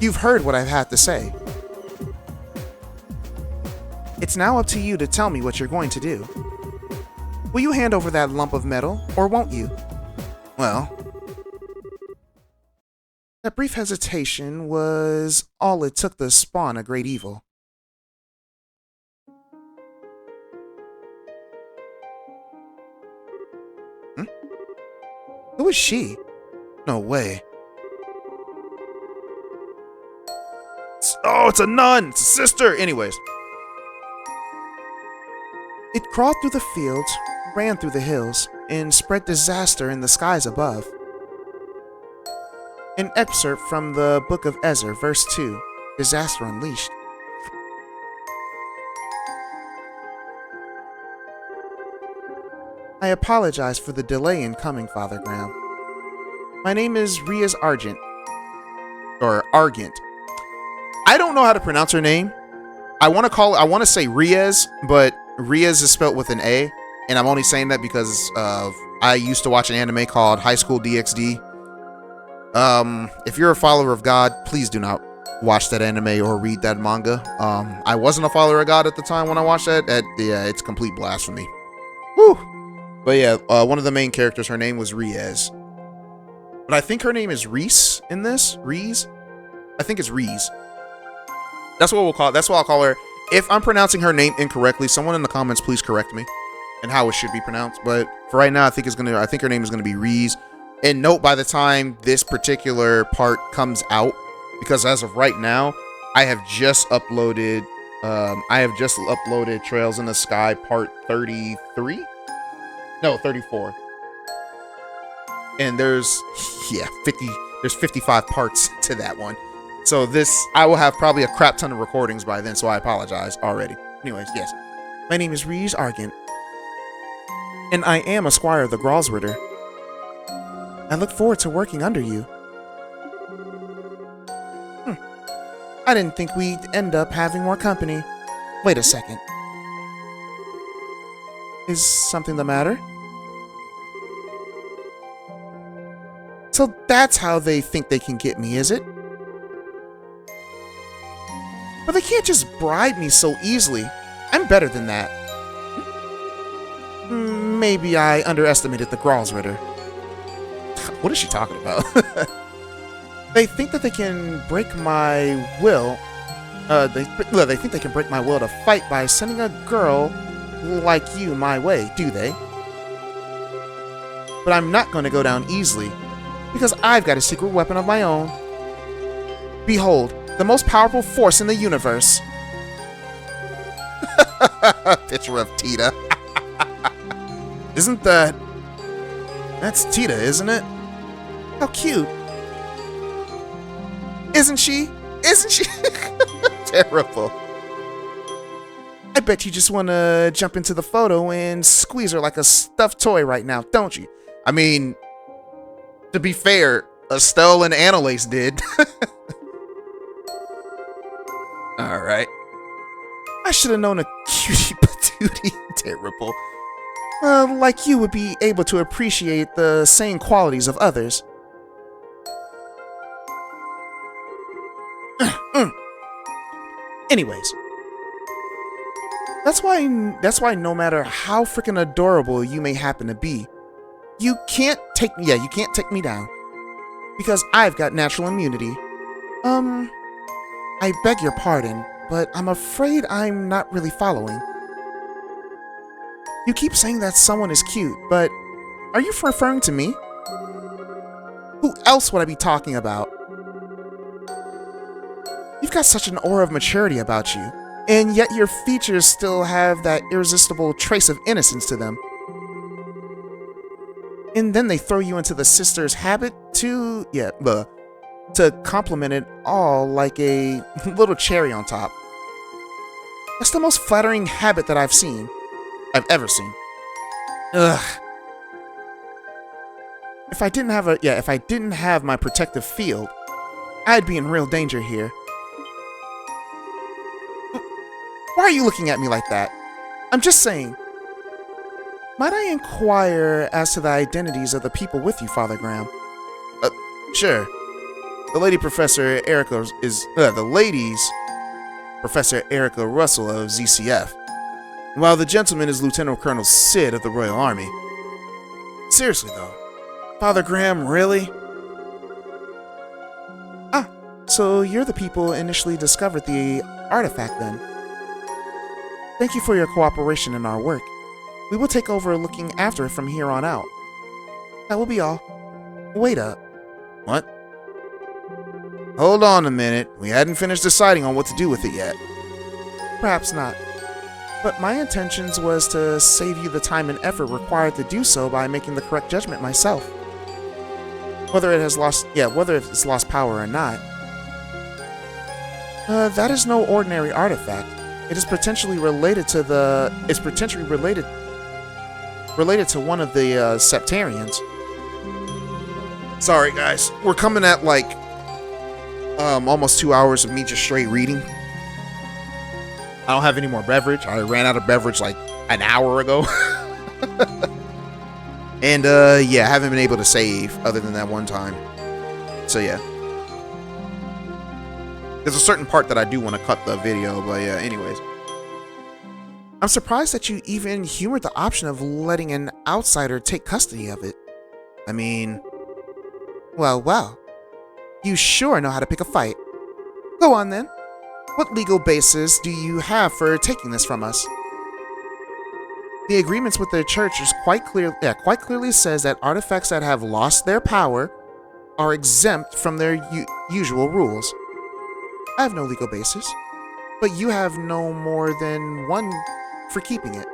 Speaker 1: you've heard what I've had to say. It's now up to you to tell me what you're going to do. Will you hand over that lump of metal, or won't you? Well, that brief hesitation was all it took to spawn a great evil. Who is she? No way. It's a nun! It's a sister! Anyways. It crawled through the fields, ran through the hills, and spread disaster in the skies above. An excerpt from the Book of Ezra, verse 2, Disaster Unleashed. I apologize for the delay in coming, Father Graham. My name is Riaz Argent. Or Argent. I don't know how to pronounce her name. I want to say Riaz, but Riaz is spelled with an A, and I'm only saying that because I used to watch an anime called High School DxD. If you're a follower of God, please do not watch that anime or read that manga. I wasn't a follower of God at the time when I watched that. It's complete blasphemy. Whew. But yeah, one of the main characters, her name was Riaz. But I think her name is Reese in this. Reese? I think it's Reese. That's what I'll call her. If I'm pronouncing her name incorrectly, someone in the comments please correct me and how it should be pronounced. But for right now, I think her name is gonna be Reese. And note, by the time this particular part comes out, because as of right now, I have just uploaded Trails in the Sky Part 33? No, 34. And there's 55 parts to that one. So I will have probably a crap ton of recordings by then, so I apologize already. Anyways, yes. My name is Reese Argent, and I am a squire of the Gralsritter. I look forward to working under you. I didn't think we'd end up having more company. Wait a second. Is something the matter? So that's how they think they can get me, is it? But they can't just bribe me so easily. I'm better than that. Maybe I underestimated the Gralsritter. What is she talking about? They think that they can break my will. They think they can break my will to fight by sending a girl like you my way, do they? But I'm not going to go down easily, because I've got a secret weapon of my own. Behold, the most powerful force in the universe. Picture of Tita. Isn't that... That's Tita, isn't it? How cute. Isn't she? Isn't she? Terrible. I bet you just want to jump into the photo and squeeze her like a stuffed toy right now, don't you? I mean, to be fair, Estelle and Annalise did. Alright. I should have known a cutie patootie. Terrible. Like you would be able to appreciate the same qualities of others. Anyways. That's why no matter how freaking adorable you may happen to be, you can't take me down. Because I've got natural immunity. I beg your pardon, but I'm afraid I'm not really following. You keep saying that someone is cute, but are you referring to me? Who else would I be talking about? You've got such an aura of maturity about you, and yet your features still have that irresistible trace of innocence to them. And then they throw you into the sister's habit to compliment it all like a little cherry on top. That's the most flattering habit that I've ever seen. Ugh. If I didn't have my protective field, I'd be in real danger here. Why are you looking at me like that? I'm just saying. Might I inquire as to the identities of the people with you, Father Graham? Sure. The lady Professor Erica Professor Erica Russell of ZCF, while the gentleman is Lieutenant Colonel Sid of the Royal Army. Seriously though, Father Graham, really? Ah, so you're the people initially discovered the artifact then. Thank you for your cooperation in our work. We will take over looking after it from here on out. That will be all. Wait up. What? Hold on a minute. We hadn't finished deciding on what to do with it yet. Perhaps not. But my intentions was to save you the time and effort required to do so by making the correct judgment myself. Whether it's lost power or not. That is no ordinary artifact. It is potentially related to one of the Septarians. Sorry guys, we're coming at like almost 2 hours of me just straight reading. I don't have any more beverage. I ran out of beverage like an hour ago. And yeah, I haven't been able to save other than that one time. So yeah. There's a certain part that I do want to cut the video, but yeah, anyways. I'm surprised that you even humored the option of letting an outsider take custody of it. I mean, well. You sure know how to pick a fight. Go on then. What legal basis do you have for taking this from us? The agreements with the church is quite clearly says that artifacts that have lost their power are exempt from their usual rules. I have no legal basis, but you have no more than one for keeping it.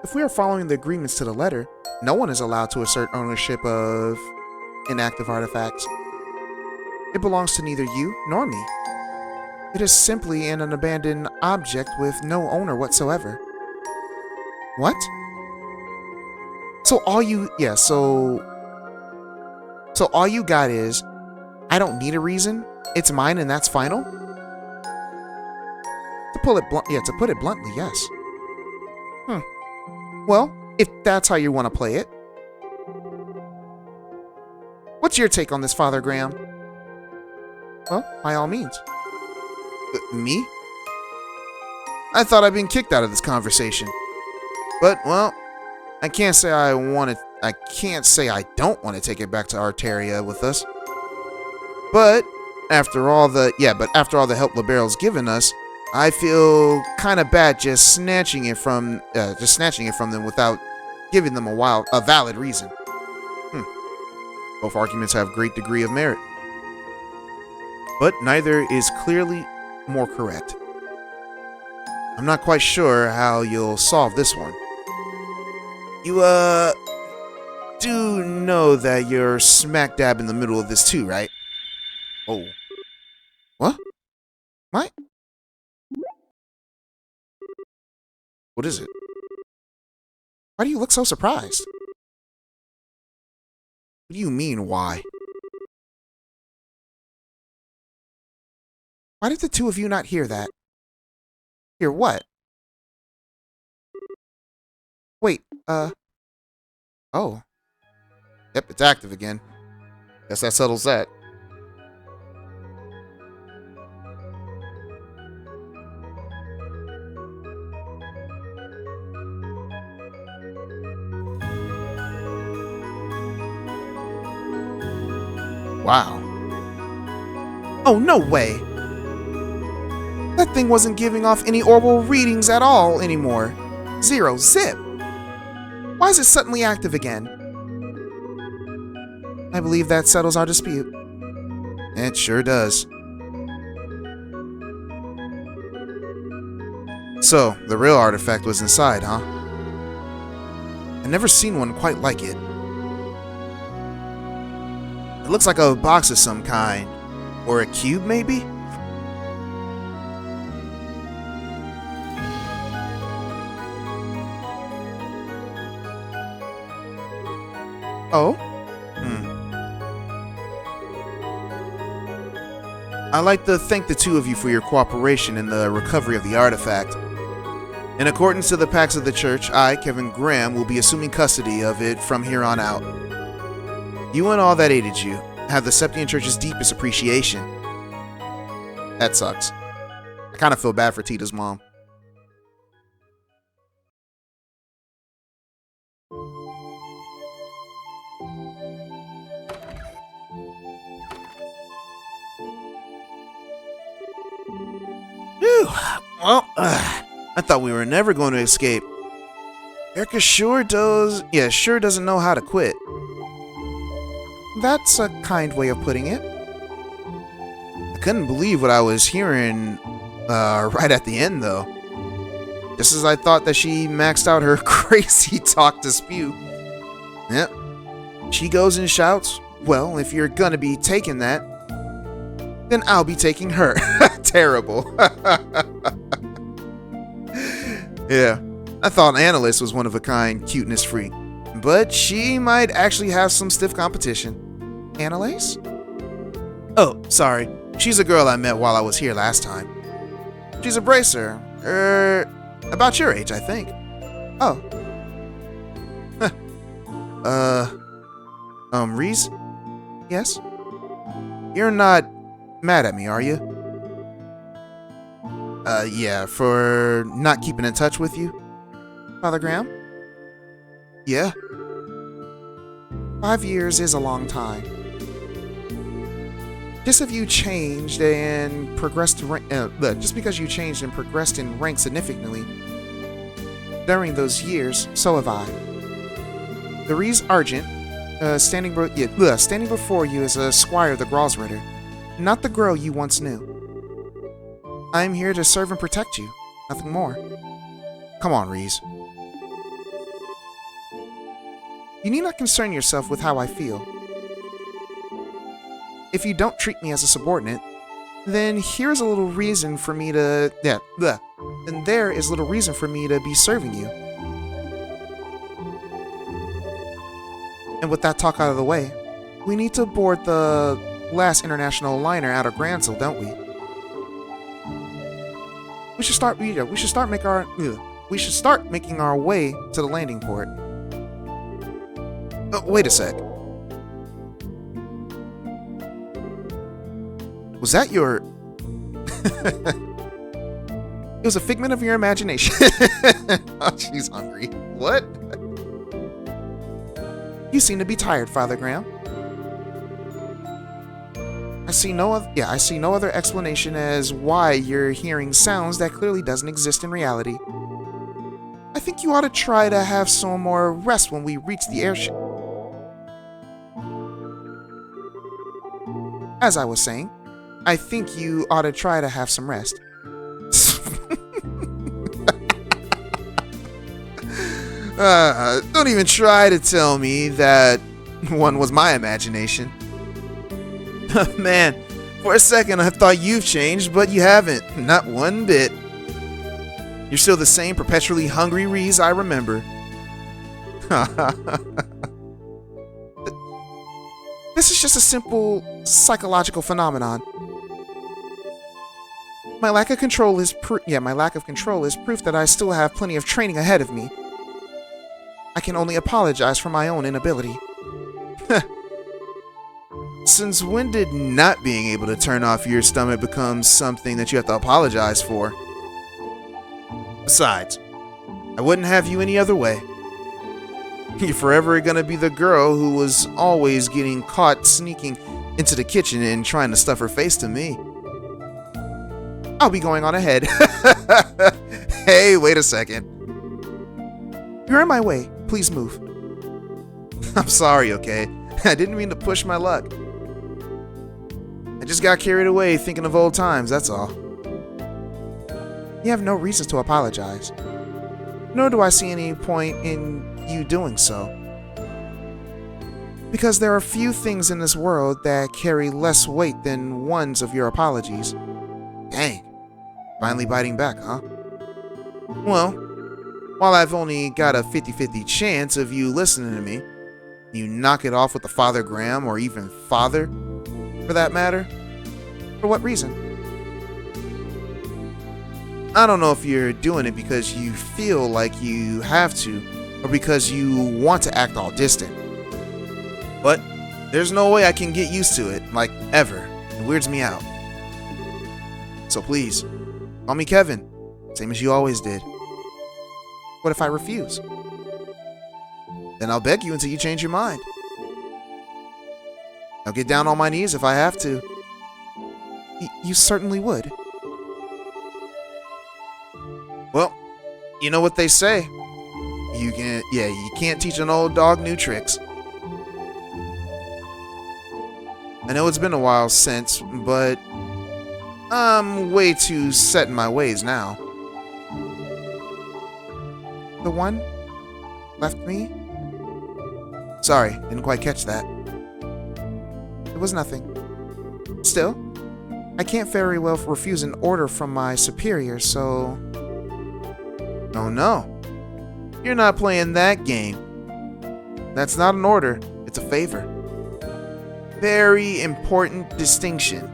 Speaker 1: If we are following the agreements to the letter, no one is allowed to assert ownership of inactive artifacts. It belongs to neither you nor me. It is simply an abandoned object with no owner whatsoever. What? So all you got is, I don't need a reason, it's mine and that's final? to put it bluntly, yes. Well, if that's how you want to play it. What's your take on this, Father Graham? Well, by all means. Me? I thought I'd been kicked out of this conversation. But, well, I can't say I don't want to take it back to Arteria with us. But after all the help Liberal's given us, I feel kind of bad just snatching it from them without giving them a valid reason. Both arguments have great degree of merit, but neither is clearly more correct. I'm not quite sure how you'll solve this one. You do know that you're smack dab in the middle of this too, right? Oh. What? What? What is it? Why do you look so surprised? What do you mean, why? Why did the two of you not hear that? Hear what? Wait, oh. Yep, it's active again. Guess that settles that. Wow. Oh, no way! That thing wasn't giving off any oral readings at all anymore. Zero zip. Why is it suddenly active again? I believe that settles our dispute. It sure does. So, the real artifact was inside, huh? I've never seen one quite like it. It looks like a box of some kind. Or a cube, maybe? Oh? I'd like to thank the two of you for your cooperation in the recovery of the artifact. In accordance to the pacts of the church, I, Kevin Graham, will be assuming custody of it from here on out. You and all that aided you have the Septian Church's deepest appreciation. That sucks. I kind of feel bad for Tita's mom. Whew. Well, I thought we were never going to escape. Erica sure doesn't know how to quit. That's a kind way of putting it. I couldn't believe what I was hearing right at the end, though. Just as I thought that she maxed out her crazy talk to spew. Yep. She goes and shouts, well, if you're gonna be taking that, then I'll be taking her. Terrible. Yeah, I thought Annalise was one of a kind cuteness freak, but she might actually have some stiff competition. Annalise? Oh, sorry. She's a girl I met while I was here last time. She's a bracer. About your age, I think. Oh. Reese? Yes? You're not mad at me, are you? Yeah, for not keeping in touch with you? Father Graham? Yeah? 5 years is a long time. Just if you changed and progressed just because you changed and progressed in rank significantly during those years, so have I. The Reese Argent, standing before you is a squire of the Grosritter, not the girl you once knew. I am here to serve and protect you, nothing more. Come on, Reese. You need not concern yourself with how I feel. If you don't treat me as a subordinate, then here's a little reason for me to... Then there is little reason for me to be serving you. And with that talk out of the way, we need to board the last international liner out of Granville, don't we? We should start. We should start making our way to the landing port. Oh, wait a sec. Was that your? It was a figment of your imagination. Oh, she's hungry. What? You seem to be tired, Father Graham. I see no other explanation as why you're hearing sounds that clearly doesn't exist in reality. I think you ought to try to have some more rest when we reach the airship. As I was saying, I think you ought to try to have some rest. Don't even try to tell me that one was my imagination. Man, for a second I thought you've changed, but you haven't. Not one bit. You're still the same perpetually hungry Reese I remember. This is just a simple psychological phenomenon. My lack of control is proof that I still have plenty of training ahead of me. I can only apologize for my own inability. Since when did not being able to turn off your stomach become something that you have to apologize for? Besides, I wouldn't have you any other way. You're forever gonna be the girl who was always getting caught sneaking into the kitchen and trying to stuff her face to me. I'll be going on ahead. Hey, wait a second. You're in my way. Please move. I'm sorry, okay? I didn't mean to push my luck. I just got carried away thinking of old times, that's all. You have no reason to apologize. Nor do I see any point in you doing so. Because there are few things in this world that carry less weight than ones of your apologies. Dang. Finally biting back, huh? Well, while I've only got a 50-50 chance of you listening to me, you knock it off with the Father Graham, or even Father, for that matter. For what reason? I don't know if you're doing it because you feel like you have to, or because you want to act all distant. But there's no way I can get used to it, like ever. It weirds me out. So please, call me Kevin, same as you always did. What if I refuse? Then I'll beg you until you change your mind. I'll get down on my knees if I have to. You certainly would. Well, you know what they say. You can't teach an old dog new tricks. I know it's been a while since, but I'm way too set in my ways now. The one left me? Sorry, didn't quite catch that. It was nothing. Still, I can't very well refuse an order from my superior, so... Oh no. You're not playing that game. That's not an order, it's a favor. Very important distinction.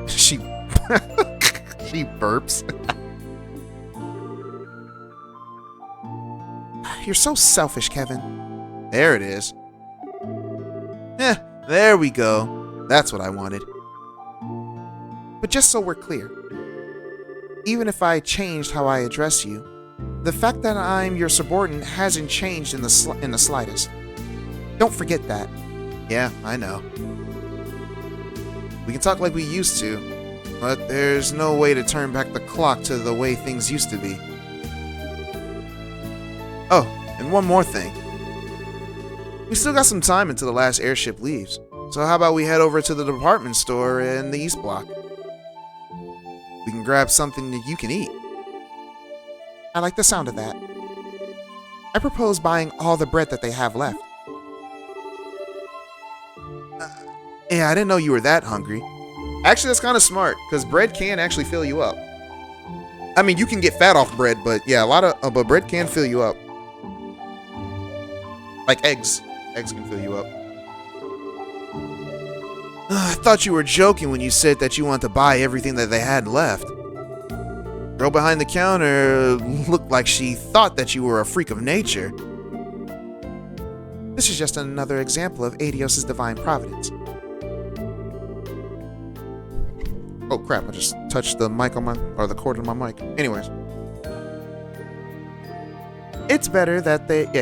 Speaker 1: She burps. You're so selfish, Kevin. There it is. There we go. That's what I wanted. But just so we're clear, even if I changed how I address you, the fact that I'm your subordinate hasn't changed in the slightest. Don't forget that. Yeah, I know. We can talk like we used to, but there's no way to turn back the clock to the way things used to be. Oh, and one more thing. We still got some time until the last airship leaves, so how about we head over to the department store in the East Block? We can grab something that you can eat. I like the sound of that. I propose buying all the bread that they have left. Yeah, I didn't know you were that hungry. Actually, that's kind of smart, because bread can actually fill you up. I mean, you can get fat off bread, but yeah, but bread can fill you up. Like eggs. Eggs can fill you up. I thought you were joking when you said that you wanted to buy everything that they had left. Girl behind the counter looked like she thought that you were a freak of nature. This is just another example of Adios' divine providence. Oh crap, I just touched the mic on the cord on my mic. Anyways. It's better that they're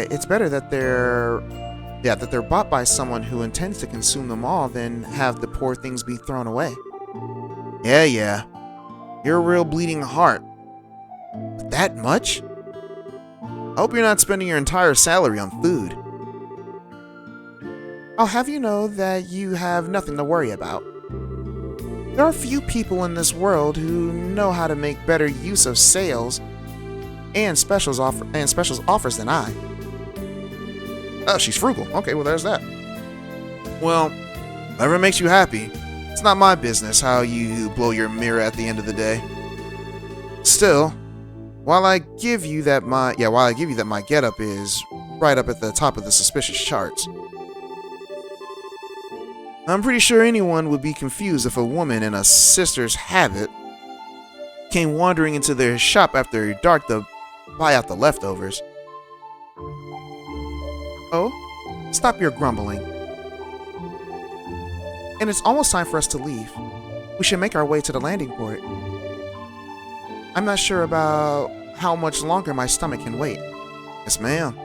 Speaker 1: bought by someone who intends to consume them all than have the poor things be thrown away. Yeah. You're a real bleeding heart. But that much? I hope you're not spending your entire salary on food. I'll have you know that you have nothing to worry about. There are few people in this world who know how to make better use of sales and specials offers than I. Oh, she's frugal. Okay, well there's that. Well, whatever makes you happy. It's not my business how you blow your mirror at the end of the day. Still, while I give you that my getup is right up at the top of the suspicious charts, I'm pretty sure anyone would be confused if a woman in a sister's habit came wandering into their shop after dark to buy out the leftovers. Oh, stop your grumbling. And it's almost time for us to leave. We should make our way to the landing port. I'm not sure about how much longer my stomach can wait. Yes, ma'am.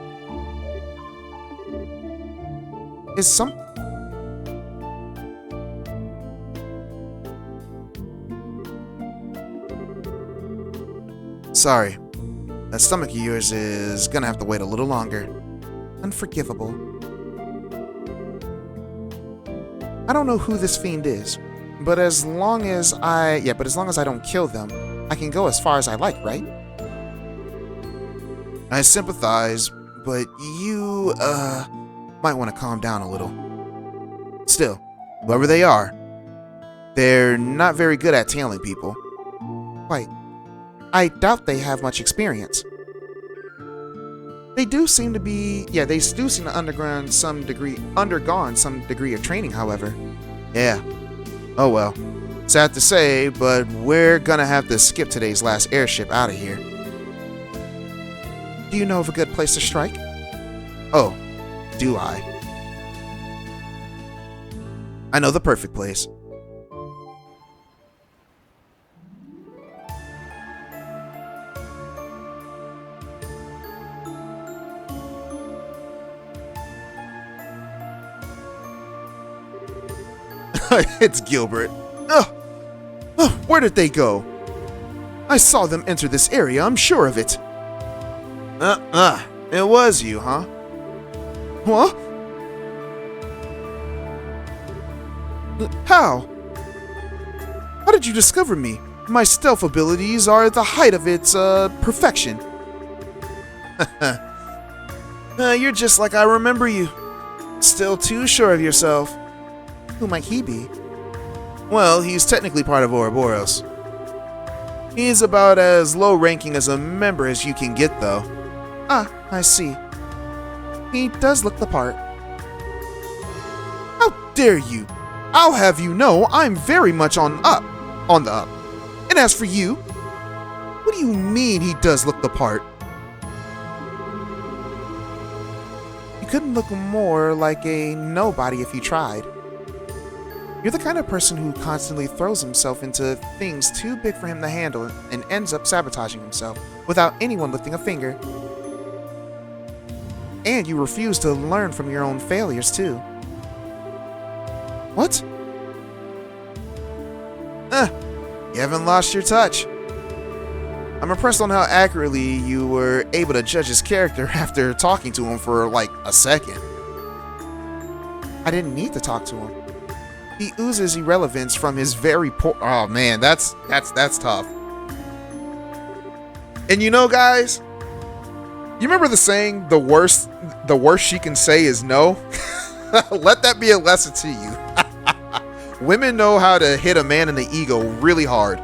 Speaker 1: Sorry. That stomach of yours is gonna have to wait a little longer. Unforgivable. I don't know who this fiend is, but as long as I don't kill them, I can go as far as I like, right? I sympathize, but you, might want to calm down a little. Still, whoever they are, they're not very good at tailing people. Wait, I doubt they have much experience. They do seem to undergone some degree of training, however. Yeah. Oh well. Sad to say, but we're gonna have to skip today's last airship out of here. Do you know of a good place to strike? Oh, do I? I know the perfect place. It's Gilbert. Where did they go? I saw them enter this area, I'm sure of it. It was you, huh? What? How? How did you discover me? My stealth abilities are at the height of its, perfection. You're just like I remember you. Still too sure of yourself. Who might he be? Well, he's technically part of Ouroboros. He's about as low-ranking as a member as you can get, though. Ah, I see. He does look the part. How dare you! I'll have you know I'm very much on the up. And as for you, what do you mean he does look the part? You couldn't look more like a nobody if you tried. You're the kind of person who constantly throws himself into things too big for him to handle and ends up sabotaging himself without anyone lifting a finger. And you refuse to learn from your own failures, too. What? You haven't lost your touch. I'm impressed on how accurately you were able to judge his character after talking to him for, like, a second. I didn't need to talk to him. He oozes irrelevance from his very poor... Oh, man, that's tough. And you know, guys, you remember the saying, the worst she can say is no? Let that be a lesson to you. Women know how to hit a man in the ego really hard.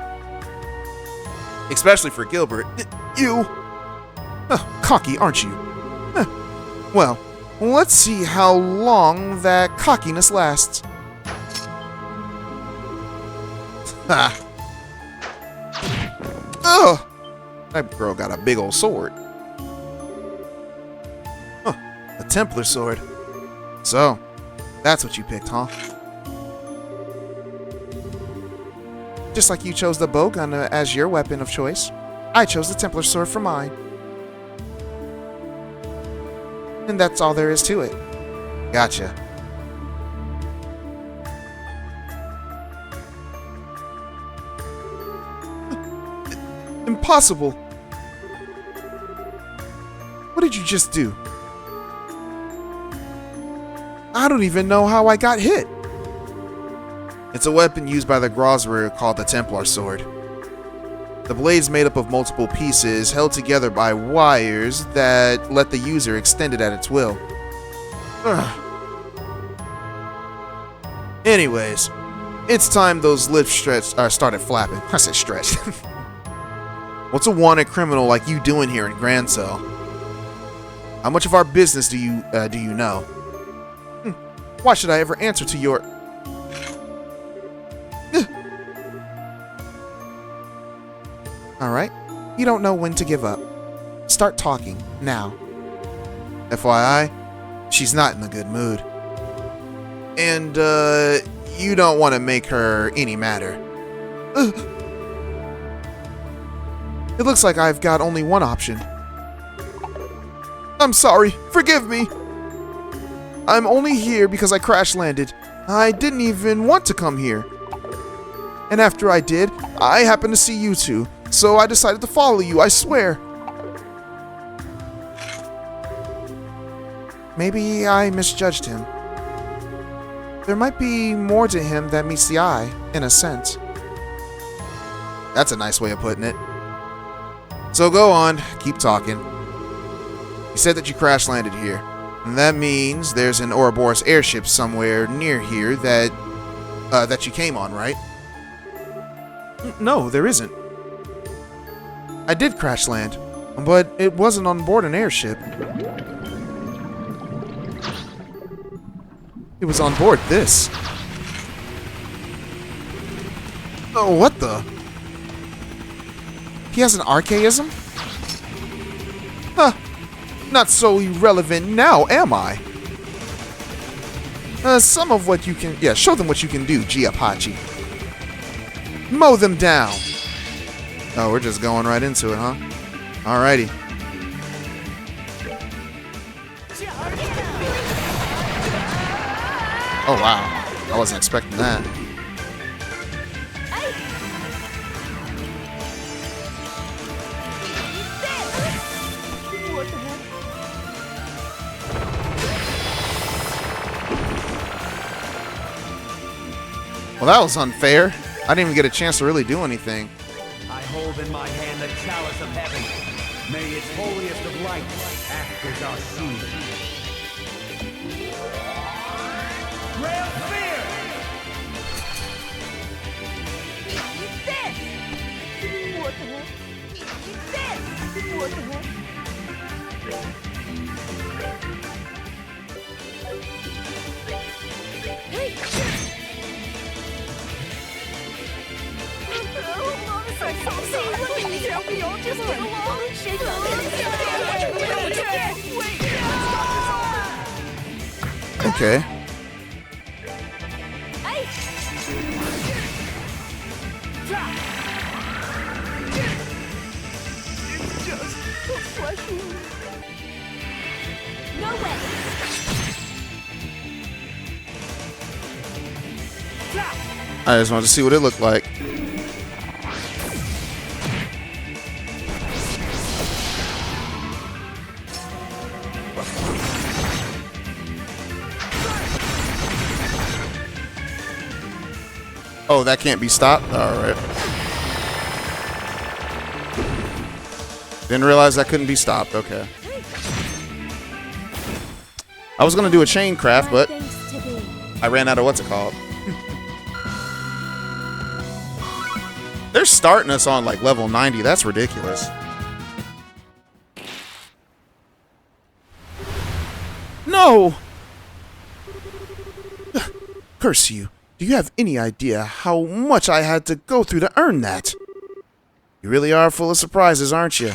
Speaker 1: Especially for Gilbert. You... cocky, aren't you? Well, let's see how long that cockiness lasts. That girl got a big old sword. Huh, a Templar sword. So, that's what you picked, huh? Just like you chose the bowgun as your weapon of choice, I chose the Templar sword for mine. And that's all there is to it. Gotcha. Impossible! What did you just do? I don't even know how I got hit. It's a weapon used by the Grosser called the Templar sword. The blade's made up of multiple pieces held together by wires that let the user extend it at its will. Ugh. Anyways, it's time those lips started flapping. I said stretched. What's a wanted criminal like you doing here in Grand Cell? How much of our business do you know? Why should I ever answer to your... Alright, you don't know when to give up. Start talking, now. FYI, she's not in a good mood. And, you don't want to make her any madder. It looks like I've got only one option. I'm sorry, forgive me. I'm only here because I crash-landed. I didn't even want to come here. And after I did, I happened to see you two, so I decided to follow you, I swear. Maybe I misjudged him. There might be more to him than meets the eye, in a sense. That's a nice way of putting it. So go on, keep talking. You said that you crash-landed here. And that means there's an Ouroboros airship somewhere near here that you came on, right? No, there isn't. I did crash land, but it wasn't on board an airship. It was on board this. Oh, what the? He has an archaism? Huh. Not so irrelevant now, am I? Some of what you can... Yeah, show them what you can do, Giapachi. Mow them down. Oh, we're just going right into it, huh? Alrighty. Oh, wow. I wasn't expecting that. Well, that was unfair. I didn't even get a chance to really do anything.
Speaker 2: I hold in my hand the chalice of heaven. May its holiest of light act as our shield. Rail fear!
Speaker 3: Eat this! What the heck? Eat this! What the heck? Hey!
Speaker 1: Okay.
Speaker 3: No way.
Speaker 1: I just wanted to see what it looked like. Oh, that can't be stopped? Alright. Didn't realize that couldn't be stopped. Okay. I was going to do a chain craft, but I ran out of what's it called. They're starting us on like level 90. That's ridiculous. No! Curse you. Do you have any idea how much I had to go through to earn that? You really are full of surprises, aren't you?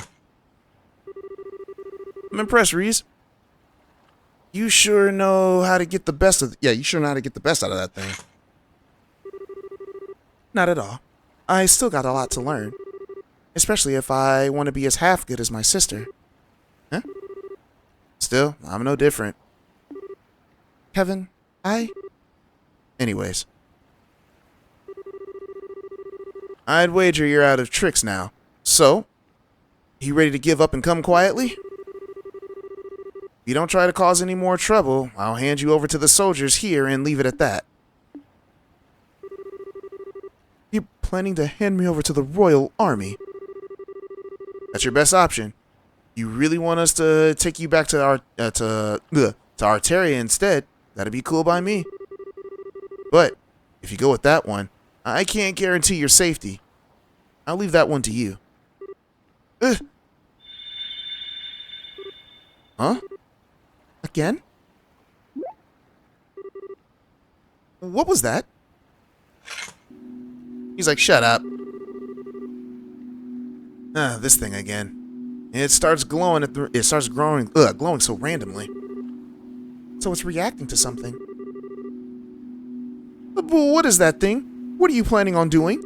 Speaker 1: I'm impressed, Reese. You sure know how to get the best of... Yeah, you sure know how to get the best out of that thing. Not at all. I still got a lot to learn. Especially if I want to be as half good as my sister. Huh? Still, I'm no different. Kevin, Anyways. I'd wager you're out of tricks now. So, you ready to give up and come quietly? If you don't try to cause any more trouble, I'll hand you over to the soldiers here and leave it at that. You're planning to hand me over to the Royal Army? That's your best option. You really want us to take you back to our to Arteria instead? That'd be cool by me. But if you go with that one, I can't guarantee your safety. I'll leave that one to you. Huh? Again? What was that? He's like, shut up. This thing again. It starts glowing glowing so randomly. So it's reacting to something. What is that thing? What are you planning on doing?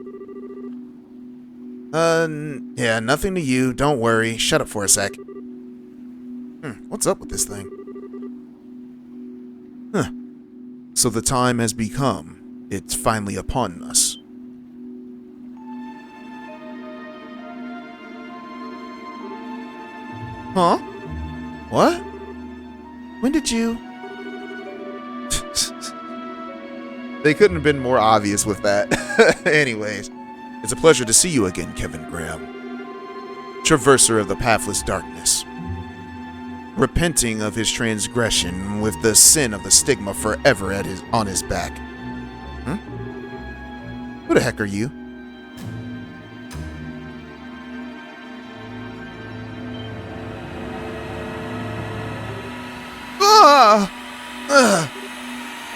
Speaker 1: Yeah, nothing to you. Don't worry. Shut up for a sec. What's up with this thing? Huh. So the time has become. It's finally upon us. Huh? What? When did you... They couldn't have been more obvious with that. Anyways, it's a pleasure to see you again, Kevin Graham. Traverser of the pathless darkness. Repenting of his transgression with the sin of the stigma forever on his back. Who the heck are you?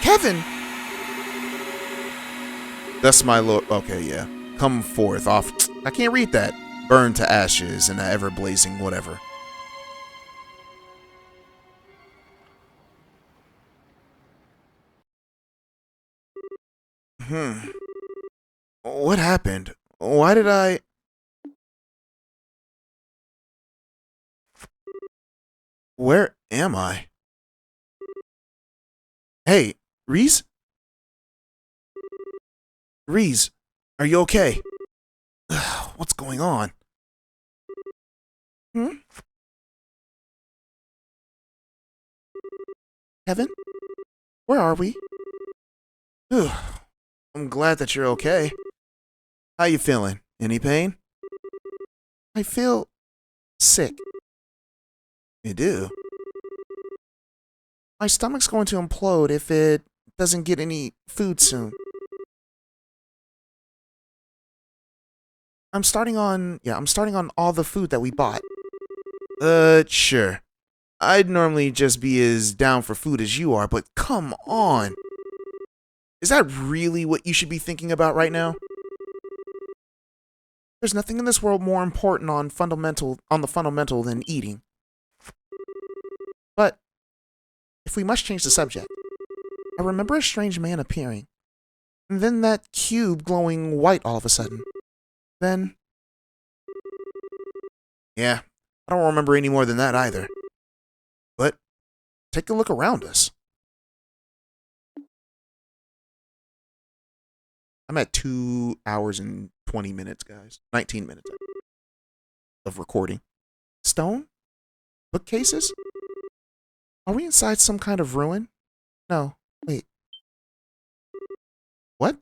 Speaker 1: Kevin! That's my lord. Okay, yeah. Come forth off. I can't read that. Burn to ashes in an ever-blazing whatever. What happened? Why did I... Where am I? Hey, Reese? Reese, are you okay? What's going on? Kevin? Where are we? I'm glad that you're okay. How you feeling? Any pain? I feel sick. You do? My stomach's going to implode if it doesn't get any food soon. I'm starting on all the food that we bought. Sure. I'd normally just be as down for food as you are, but come on. Is that really what you should be thinking about right now? There's nothing in this world more important on the fundamental than eating. But if we must change the subject, I remember a strange man appearing, and then that cube glowing white all of a sudden. Then... Yeah, I don't remember any more than that either. But take a look around us. I'm at 2 hours and 20 minutes, guys. 19 minutes of recording. Stone? Bookcases? Are we inside some kind of ruin? No, wait. What?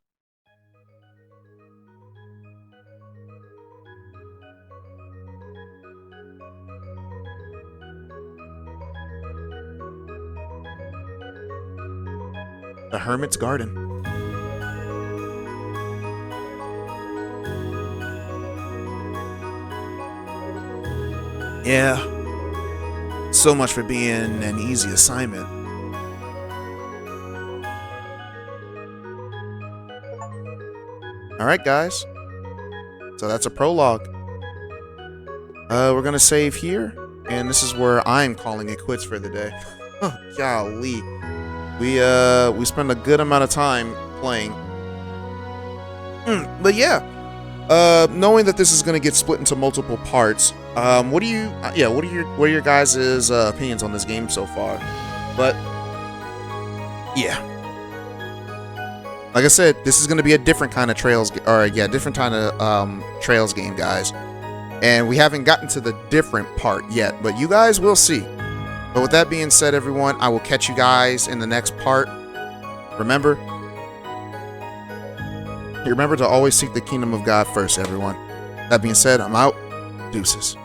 Speaker 1: The Hermit's Garden. Yeah. So much for being an easy assignment. Alright, guys. So that's a prologue. We're gonna save here, and this is where I'm calling it quits for the day. Oh, golly. We spend a good amount of time playing. But yeah, knowing that this is gonna get split into multiple parts, what are your guys' opinions on this game so far? But yeah, like I said, this is gonna be a different kind of different kind of Trails game, guys. And we haven't gotten to the different part yet, but you guys will see. But with that being said, everyone, I will catch you guys in the next part. Remember to always seek the kingdom of God first, everyone. That being said, I'm out. Deuces.